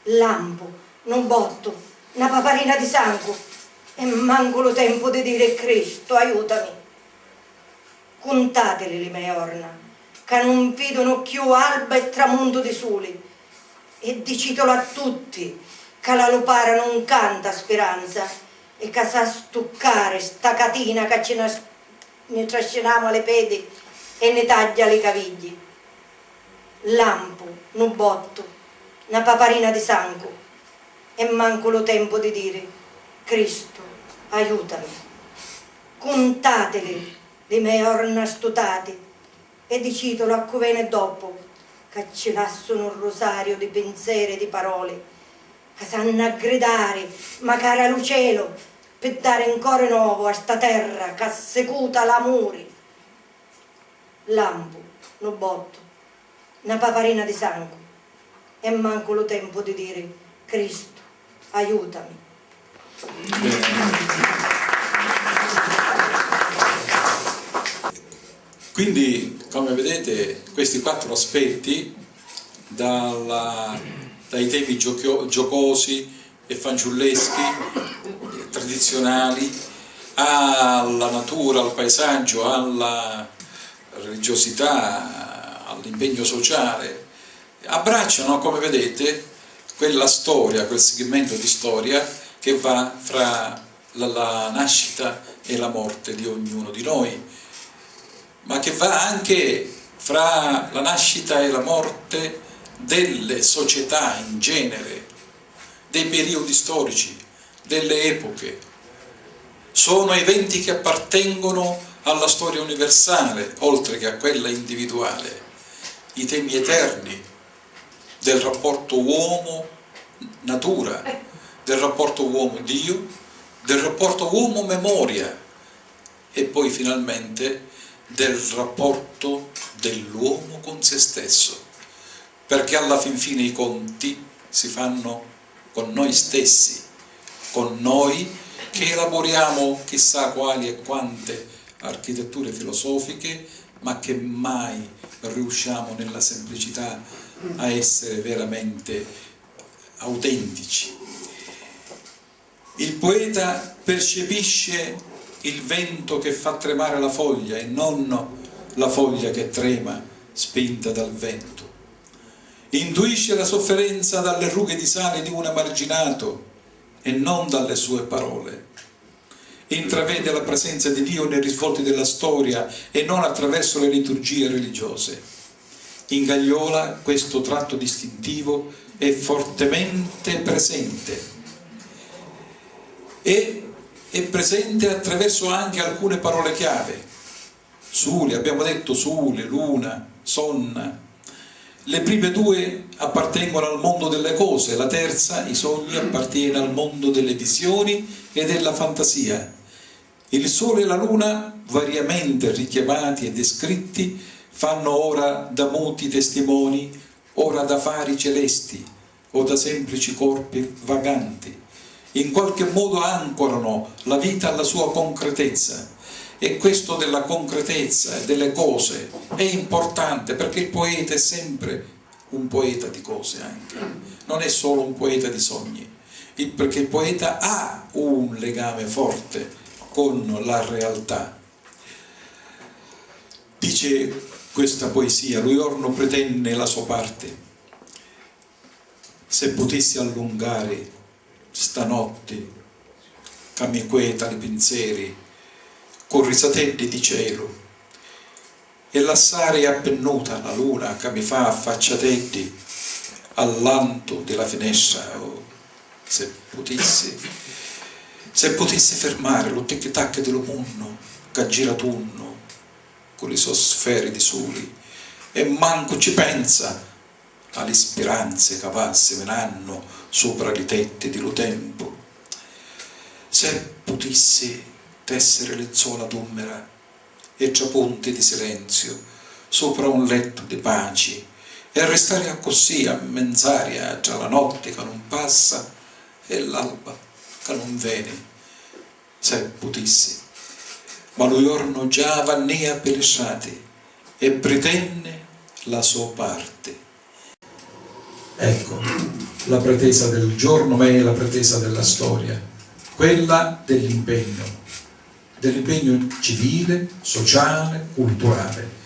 Lampo, non botto, una paparina di sangue, e manco lo tempo di dire Cristo aiutami. Contateli le mie orna, che non vedono più alba e tramonto di sole, e dicitelo a tutti che la Lupara non canta speranza e che sa stuccare sta catina che ne trasciniamo alle pedi e ne taglia le caviglie. Lampo, non botto, una paparina di sangue, e manco lo tempo di dire Cristo aiutami. Contateli le mie orna stutate e dicitelo a covene dopo che ci lasciano un rosario di pensieri e di parole che sanno aggredare magari allo cielo per dare un cuore nuovo a sta terra che assecuta l'amore. lampo, no botto, una paparina di sangue e manco lo tempo di dire Cristo, aiutami. Quindi, come vedete, questi 4 aspetti, dai temi giocosi e fanciulleschi, tradizionali, alla natura, al paesaggio, alla religiosità, all'impegno sociale, abbracciano, come vedete, quella storia, quel segmento di storia che va fra la nascita e la morte di ognuno di noi, ma che va anche fra la nascita e la morte delle società in genere, dei periodi storici, delle epoche. Sono eventi che appartengono alla storia universale, oltre che a quella individuale, i temi eterni del rapporto uomo-natura, del rapporto uomo-Dio, del rapporto uomo-memoria e poi finalmente del rapporto dell'uomo con se stesso, perché alla fin fine i conti si fanno con noi stessi, con noi che elaboriamo chissà quali e quante architetture filosofiche, ma che mai riusciamo nella semplicità a essere veramente autentici. Il poeta percepisce il vento che fa tremare la foglia e non la foglia che trema spinta dal vento. Intuisce la sofferenza dalle rughe di sale di un emarginato e non dalle sue parole. Intravede la presenza di Dio nei risvolti della storia e non attraverso le liturgie religiose. In Gagliola questo tratto distintivo è fortemente presente e è presente attraverso anche alcune parole chiave. Sule, abbiamo detto sule, luna, sonna. Le prime 2 appartengono al mondo delle cose, la terza, i sogni, appartiene al mondo delle visioni e della fantasia. Il sole e la luna, variamente richiamati e descritti, fanno ora da muti testimoni, ora da fari celesti o da semplici corpi vaganti. In qualche modo ancorano la vita alla sua concretezza, e questo della concretezza e delle cose è importante, perché il poeta è sempre un poeta di cose anche, non è solo un poeta di sogni, perché il poeta ha un legame forte con la realtà. Dice questa poesia: Luiorno pretenne la sua parte, se potessi allungare stanotte che mi quieta i pensieri con risatelle di cielo e lassare appennuta la luna che mi fa affacciatelli all'anto della finestra. Oh, se potessi fermare lo tic-tac dello munno che gira tunno con le sue sfere di soli e manco ci pensa alle speranze che va se venanno sopra i tetti dello tempo. Se potessi tessere lenzuola d'ummera e giaponte di silenzio sopra un letto di pace e restare così a mezz'aria tra la notte che non passa e l'alba che non viene, se potessi. Ma Luiorno già vannea pelesciati e pretenne la sua parte. Ecco la pretesa del giorno, ma è la pretesa della storia, quella dell'impegno civile, sociale, culturale.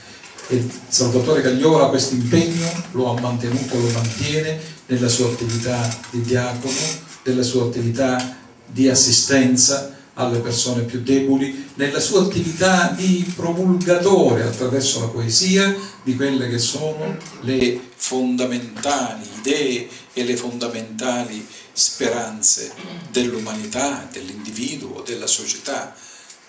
E Salvatore Gagliola questo impegno lo ha mantenuto, lo mantiene nella sua attività di diacono, nella sua attività di assistenza alle persone più deboli, nella sua attività di promulgatore attraverso la poesia di quelle che sono le fondamentali idee e le fondamentali speranze dell'umanità, dell'individuo, della società,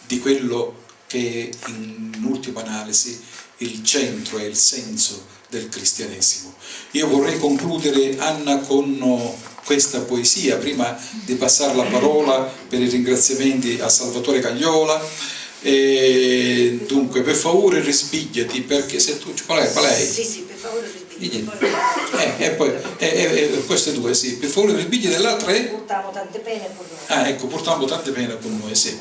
di quello che è in ultima analisi il centro e il senso del cristianesimo. Io vorrei concludere, Anna, con questa poesia, prima di passare la parola per i ringraziamenti a Salvatore Gagliola, Dunque, per favore rispigliati, perché se tu... Qual è? Sì, per favore rispigliati. E poi queste due, sì, per favore rispigliati, dell'altra è... Portiamo tante pene con noi. Ah, ecco, portiamo tante pene con noi, sì.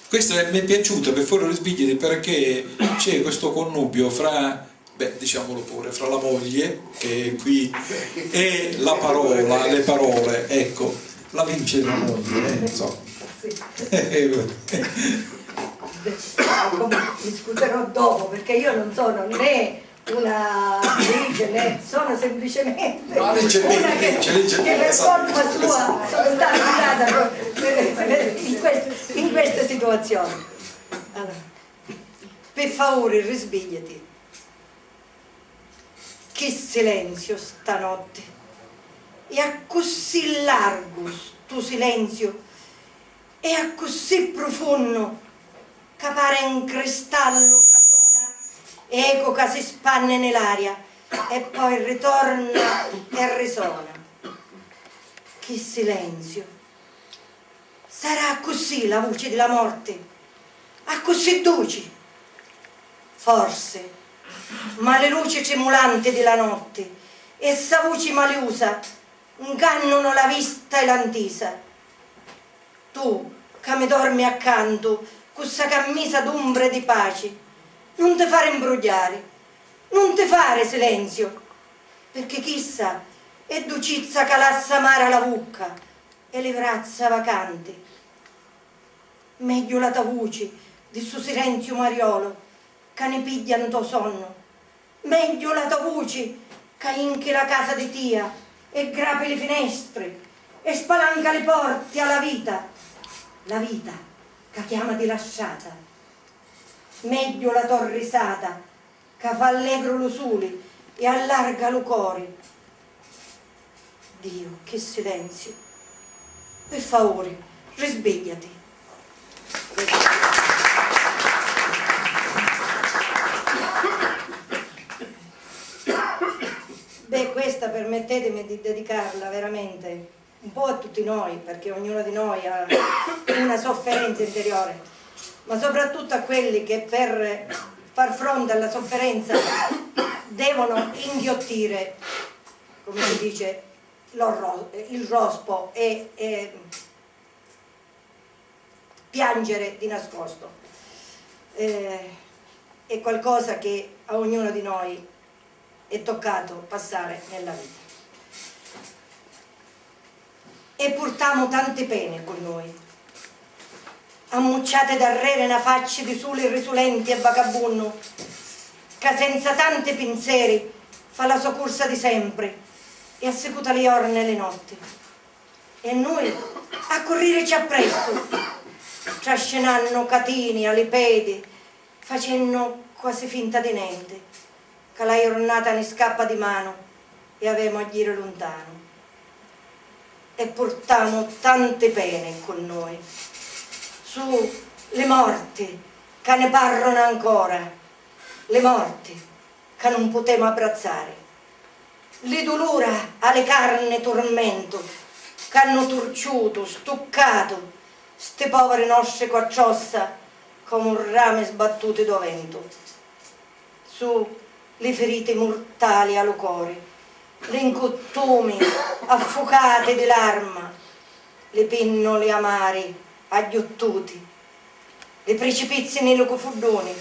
Questa mi è piaciuta, per favore rispigliati, perché c'è questo connubio fra... diciamolo pure, fra la moglie, che è qui, e la parola, le parole, ecco, la vince la moglie, insomma. Mi scuserò dopo, perché io non sono né una legge, né sono semplicemente No, legge una che per colpa sua sono stata guidata in queste situazioni. Allora, per favore risvegliati. Che silenzio stanotte, e a così largo sto silenzio, e a così profondo, che pare un cristallo che suona, eco che si spanne nell'aria, e poi ritorna e risuona. Che silenzio! Sarà così la voce della morte, a così dolce? Forse, ma le luci tremolanti della notte e sa voce maliusa ingannano la vista e l'antisa. Tu, che mi dormi accanto, con sta camisa d'ombre di pace, non ti fare imbrogliare, non ti fare silenzio, perché chissà è ducizza che lassa amara la bucca e le braccia vacanti. Meglio la tua voce di suo silenzio mariolo, che ne pigliano tuo sonno. Meglio la tua voce che inchi la casa di tia e grapi le finestre e spalanca le porte alla vita, la vita che chiama di lasciata. Meglio la tua risata che fa allegro lo sole e allarga lo cuore. Dio, che silenzio! Per favore, risvegliati. Questa permettetemi di dedicarla veramente un po' a tutti noi, perché ognuno di noi ha una sofferenza interiore, ma soprattutto a quelli che per far fronte alla sofferenza devono inghiottire, come si dice, il rospo e piangere di nascosto. È qualcosa che a ognuno di noi è toccato passare nella vita. E portiamo tante pene con noi, ammucciate darrere una faccia di soli risulenti e vagabundo, che senza tanti pensieri fa la sua corsa di sempre e assecuta le orne e le notti. E noi a correrci appresso, trascinando catini alle pedi, facendo quasi finta di niente, che la giornata ne scappa di mano e avemo a giro lontano. E portiamo tante pene con noi, su le morti che ne parlano ancora, le morti che non potremo abbracciare, le dolora alle carne tormento che hanno torciuto, stuccato ste povere nostre quacciossa come un rame sbattuto do vento, su le ferite mortali allo cuore, le incottumi affocate di larma, le pennole amari agghiottuti, le precipizi nei locofurdoni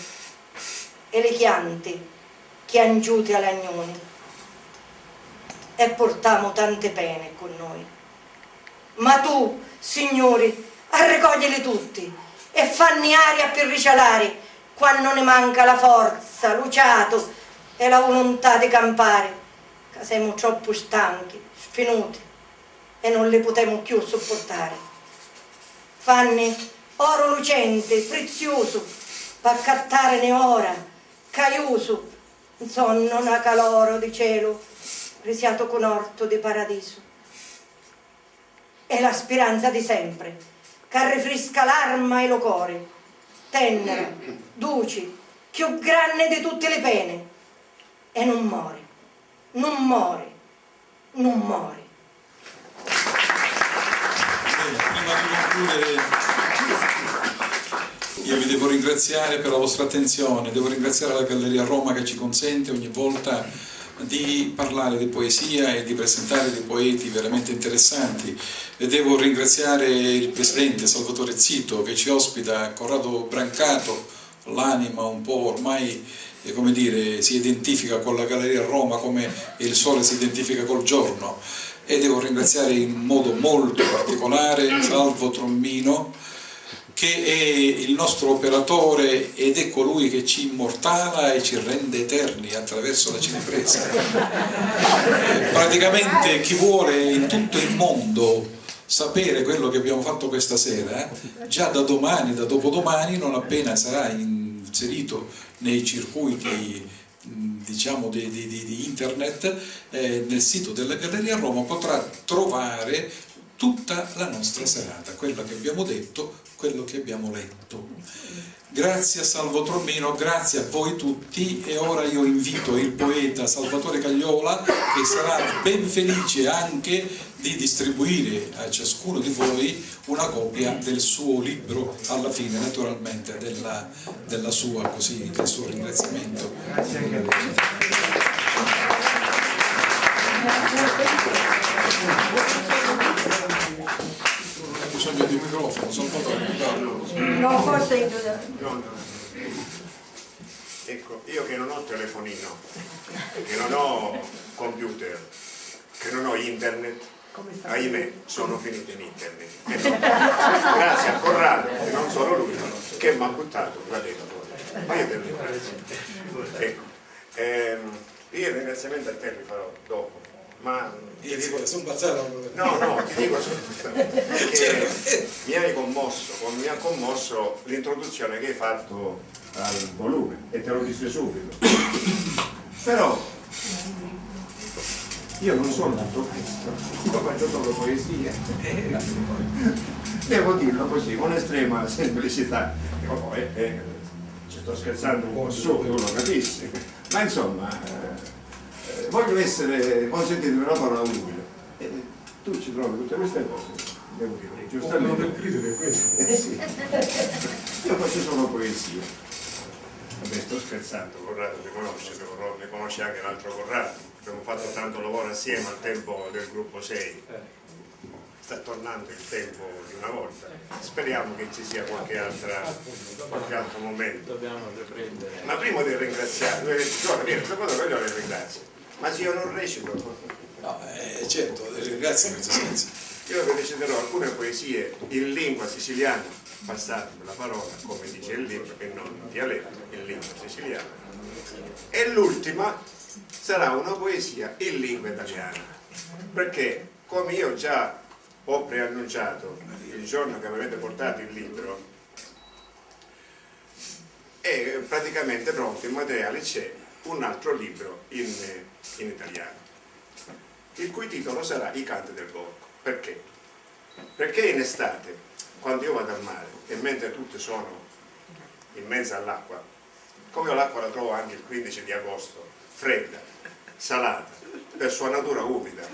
e le chiante chiangiute alle agnoni. E portiamo tante pene con noi. Ma tu, Signore, raccoglieli tutti e fanni aria per ricciolare quando ne manca la forza, luciato e la volontà di campare, che siamo troppo stanchi, sfinuti e non le potremo più sopportare. Fanne oro lucente, prezioso, per cattarne ora, caiuso, insonno una caloro di cielo, risiato con orto di paradiso. È la speranza di sempre, che rifresca l'arma e lo cuore, tenera, duci, più grande di tutte le pene, e non muore, non muore, non muore. Prima di concludere ringraziare per la vostra attenzione, devo ringraziare la Galleria Roma che ci consente ogni volta di parlare di poesia e di presentare dei poeti veramente interessanti, e devo ringraziare il presidente Salvatore Zito che ci ospita, Corrado Brancato, l'anima un po' ormai, come dire, si identifica con la Galleria Roma come il sole si identifica col giorno, e devo ringraziare in modo molto particolare Salvo Trommino, che è il nostro operatore ed è colui che ci immortala e ci rende eterni attraverso la cinepresa. Praticamente chi vuole in tutto il mondo sapere quello che abbiamo fatto questa sera, già da domani, da dopodomani, non appena sarà inserito nei circuiti, diciamo, di internet, nel sito della Galleria Roma potrà trovare tutta la nostra serata, quello che abbiamo detto, quello che abbiamo letto. Grazie a Salvo Trommino, grazie a voi tutti, e ora io invito il poeta Salvatore Cagliola, che sarà ben felice anche di distribuire a ciascuno di voi una copia del suo libro alla fine, naturalmente, del suo ringraziamento. Ho bisogno di un microfono, No, forse... No. Ecco, io che non ho telefonino, che non ho computer, che non ho internet, ahimè, sono finito in internet. Grazie a Corrado, che non sono lui, che mi ha buttato qua dentro. Ma io te lo ringrazio. Ecco, io il ringraziamento a te li farò dopo. Ma ti dico, no, ti dico che mi ha commosso l'introduzione che hai fatto al volume, e te lo disse subito. Però io non sono tutto questo, io faccio solo poesia, devo dirlo così, con estrema semplicità. Ci sto scherzando un po' su, tu lo capissi, ma insomma voglio essere, consentito una parola umile. Tu ci trovi tutte queste cose, devo dire, giustamente. Non credere questo. Sì. Io faccio solo poesia. Vabbè, sto scherzando, Corrado mi conosce anche l'altro Corrado. Abbiamo fatto tanto lavoro assieme al tempo del gruppo 6. Sta tornando il tempo di una volta. Speriamo che ci sia qualche altro momento. Dobbiamo riprendere. Ma prima di ringraziare, ringrazio. Ma se io non recito, no, certo, ringrazio in questo senso. Io vi reciterò alcune poesie in lingua siciliana, passatemi la parola, come dice il libro, e non in dialetto, in lingua siciliana. E l'ultima sarà una poesia in lingua italiana, perché come io già ho preannunciato il giorno che avete portato il libro, è praticamente pronto, il materiale c'è, un altro libro in italiano, il cui titolo sarà I canti del borgo. Perché? Perché in estate, quando io vado al mare e mentre tutti sono in mezzo all'acqua, come io l'acqua la trovo anche il 15 di agosto, fredda, salata, per sua natura umida,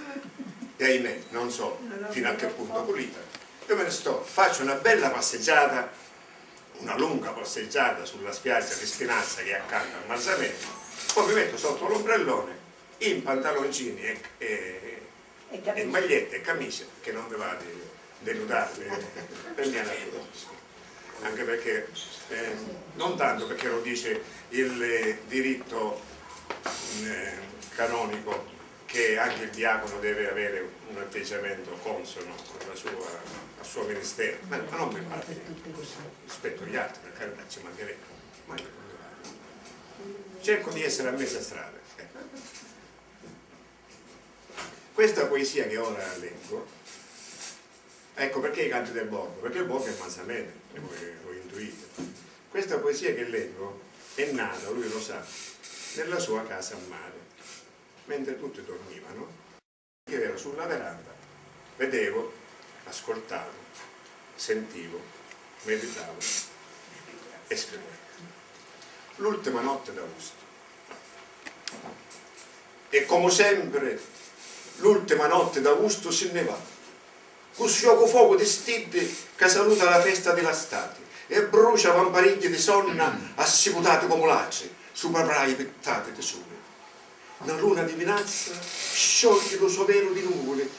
e ahimè non so fino a che punto pulita, io me ne sto, faccio una bella passeggiata, una lunga passeggiata sulla spiaggia di Spinazza che è accanto al Marzamento, poi mi metto sotto l'ombrellone in pantaloncini e magliette e camicie, che non mi va di denudare per mia natura, anche perché non tanto perché lo dice il diritto canonico che anche il diacono deve avere un atteggiamento consono al suo ministero, ma non mi pare rispetto agli altri, per carità, ci mancherebbe, ma cerco di essere a mezza strada. Questa poesia che ora leggo, ecco perché i canti del borgo, perché il borgo è Marzamento, lo intuite. Questa poesia che leggo è nata, lui lo sa, nella sua casa a mare, mentre tutti dormivano, io ero sulla veranda, vedevo, ascoltavo, sentivo, meditavo e scrivevo. L'ultima notte d'Augusto. E come sempre, l'ultima notte d'Augusto si nevava. con sciocco fuoco di stiddi che saluta la festa della stati e brucia vampariglie di sonna assicutati come lacci su paprai pettati di sole. Una luna di vinazza scioglie lo suo velo di nuvole,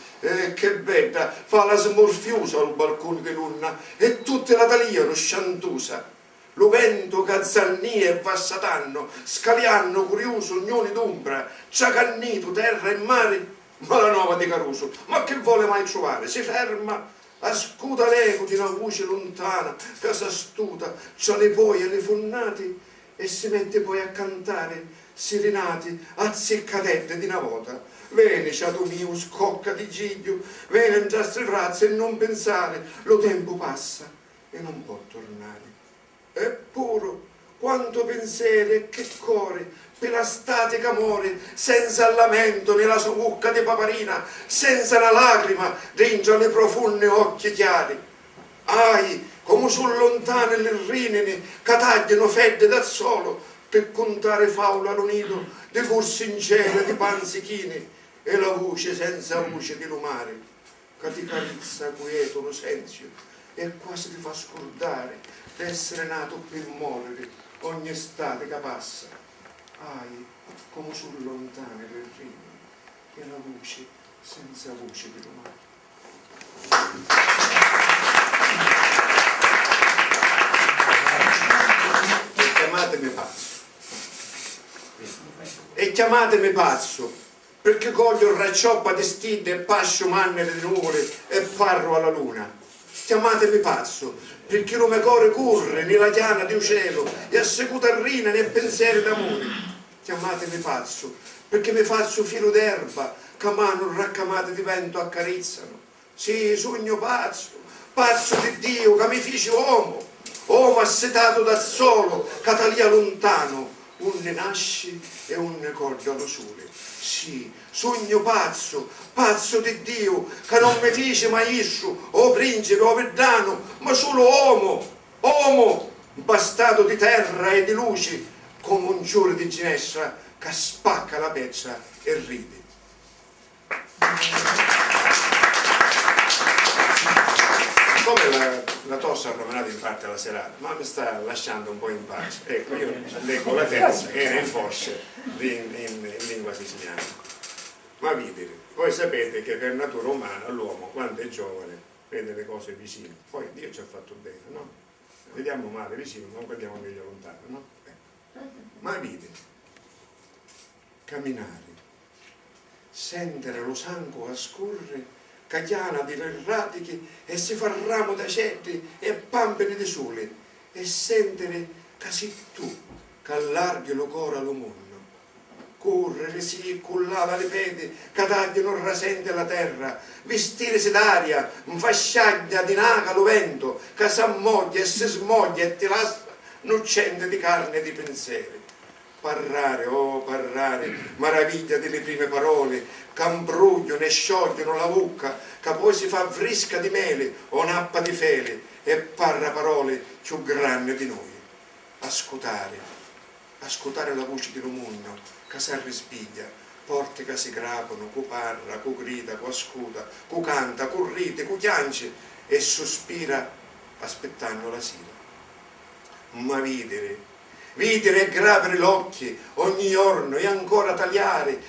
che bella, fa la smorfiosa al balcone di luna e tutte la taliano sciantusa. Lo vento cazzannia e va satanno, scalianno curioso ognoni d'ombra, ciacannito terra e mare, ma la nuova di Caruso, ma che vuole mai trovare? Si ferma, ascuta l'eco di una voce lontana, che s'astuta, c'ha le poi e le fonnati, e si mette poi a cantare, serenati, azzeccatette di una volta. Vene, ciato mio, scocca di giglio, vene in giastre frazze e non pensare, lo tempo passa e non può tornare. Eppure, quanto pensiero e che core, per la statica amore, senza lamento nella sua bocca di paparina, senza una lacrima dentro le profonde occhi chiari. Ai, come sul lontane le rinene, che tagliano fedde dal solo, per contare faula lo nido, di corsi in cielo di panzichini, e la voce senza voce di lumare, che ti carizza quieto lo senzio, e quasi ti fa scordare d'essere nato per morire ogni estate che passa. Ai, come sul lontane le rinene, e la voce senza voce di lumare. E chiamatemi pazzo. E chiamatemi pazzo, perché coglio il raccioppa di stide e pascio mannere di nuvole e parlo alla luna. Chiamatemi pazzo, perché non mi core corre nella chiana di un cielo e assecuta rina nei pensieri d'amore. Chiamatemi pazzo, perché mi faccio filo d'erba che mano raccamate di vento accarezzano. Sì, sogno pazzo, pazzo di Dio che mi fece uomo, uomo assetato dal solo, che talia lontano, un ne nasce e un ne corda allo sole. Sì, sogno pazzo, pazzo di Dio, che non mi fece maestro, o principe, o verdano, ma solo uomo, uomo, bastato di terra e di luci, come un giuro di ginestra che spacca la pezza e ride. Come la tosse ha rovinato in parte la serata, ma mi sta lasciando un po' in pace. Ecco, io leggo la terza, era in forse in lingua siciliana. Ma videre, voi sapete che per natura umana l'uomo, quando è giovane, vede le cose vicine. Poi Dio ci ha fatto bene, no? Vediamo male vicino, non guardiamo meglio lontano, no? Ma videre, camminare, sentire lo sangue a scorrere, cagliana di ratiche e si fa ramo da cedri e pampine di sole e sentire che sei tu che allarghi lo cuore allo mondo. Correre sì, cullava le pede, che tagliano rasente la terra, vestirsi d'aria, fasciaglia di naca lo vento, che s'ammoglia e si smoglia e ti lascia nocente di carne e di pensieri. Parlare, oh parlare, maraviglia delle prime parole, che imbrugliano e sciogliono la bocca, che poi si fa frisca di mele o nappa di fele e parla parole più grandi di noi. Ascoltare la voce di un mondo che si arrisbiglia, porte che si grapano, cu parla, cu grida, cu ascuta, cu canta, cu ride, cu chiance e sospira aspettando la sera. Ma videre e grapere l'occhio ogni giorno e ancora tagliare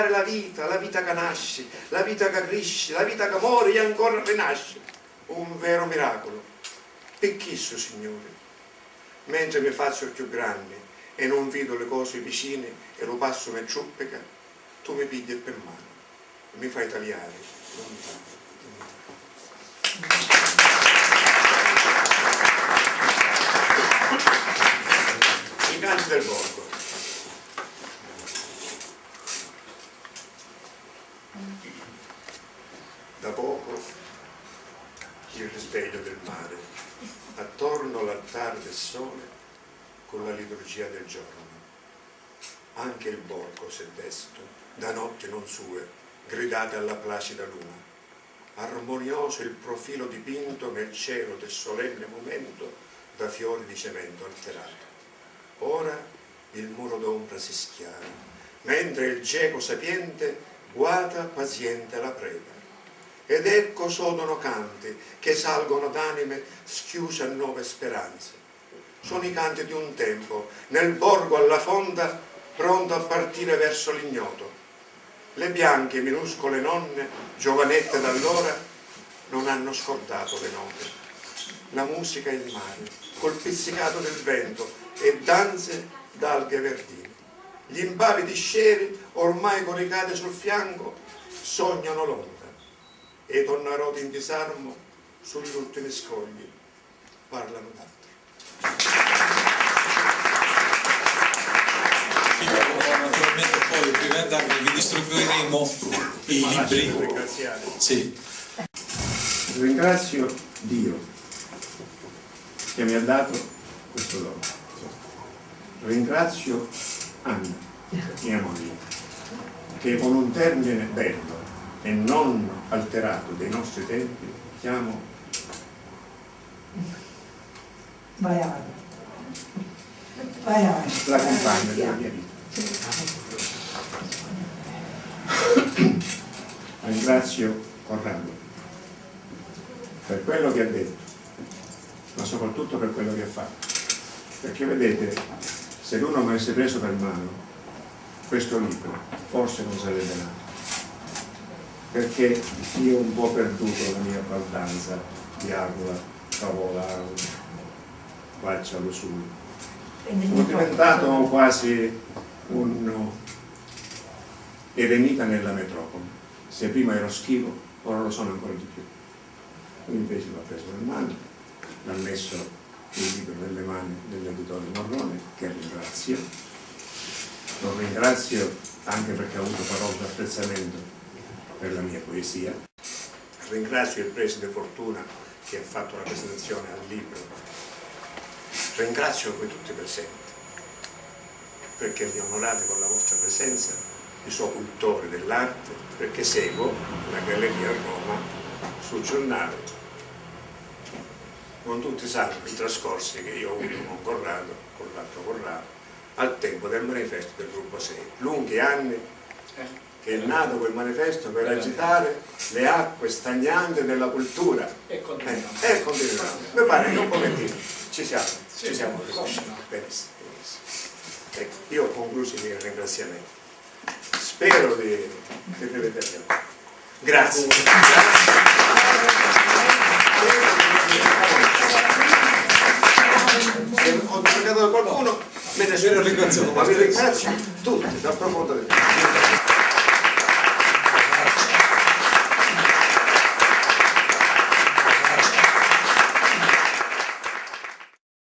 la vita che nasce, la vita che cresce, la vita che muore e ancora rinasce. Un vero miracolo. Per chi so, Signore? Mentre mi faccio più grande e non vedo le cose vicine e lo passo me ciuppeca, tu mi pigli per mano e mi fai tagliare lontano. I canti del borgo. Da poco il risveglio del mare, attorno all'altare del sole con la liturgia del giorno. Anche il borgo s'è desto, da notte non sue, gridate alla placida luna. Armonioso il profilo dipinto nel cielo del solenne momento da fiori di cemento alterato. Ora il muro d'ombra si schiara, mentre il geco sapiente guata paziente la preda. ed ecco sono canti che salgono d'anime schiuse a nuove speranze. Sono i canti di un tempo, nel borgo alla fonda, pronto a partire verso l'ignoto. Le bianche minuscole nonne, giovanette d'allora, non hanno scordato le note. La musica e il mare, col pizzicato del vento e danze d'alghe verdine. Gli impavidi sceri, ormai coricati sul fianco, sognano l'onda e i tonnaroti in disarmo sugli ultimi scogli parlano d'altro. Naturalmente poi prima di andarvi vi distribuiremo i libri. Ringraziare. Sì. Ringrazio Dio che mi ha dato questo dono. Ringrazio Anna, mia moglie, che con un termine bello e non alterato dei nostri tempi chiamo Vai avanti. Vai avanti. la compagna della mia vita. Ringrazio Corrado per quello che ha detto, ma soprattutto per quello che ha fatto. Perché vedete, se lui non mi avesse preso per mano questo libro, forse non sarebbe nato. Perché io ho un po' perduto la mia baldanza di agola, cavola, faccia lo su. Sono diventato quasi un eremita nella metropoli. Se prima ero schivo, ora lo sono ancora di più. Lui invece l'ha preso in mano, l'ha messo il libro nelle mani dell'editore Morrone, che ringrazio. Lo ringrazio anche perché ha avuto parole di apprezzamento per la mia poesia. Ringrazio il preside Fortuna che ha fatto la presentazione al libro. Ringrazio voi tutti presenti perché mi onorate con la vostra presenza, i suoi cultori dell'arte, perché seguo la galleria a Roma sul giornale. Non tutti sanno i trascorsi che io ho avuto con Corrado, con l'altro Corrado, al tempo del manifesto del gruppo 6. Lunghi anni che è nato quel manifesto per agitare le acque stagnanti della cultura. E continuiamo. Mi pare che un pochettino ci siamo riconosciuti. Benissimo. Ecco, io ho concluso i miei ringraziamenti. Spero di rivedervi. Grazie. Se ho dimenticato qualcuno, me ne sono ringraziato, ma vi ringrazio tutti dal profondo del cuore.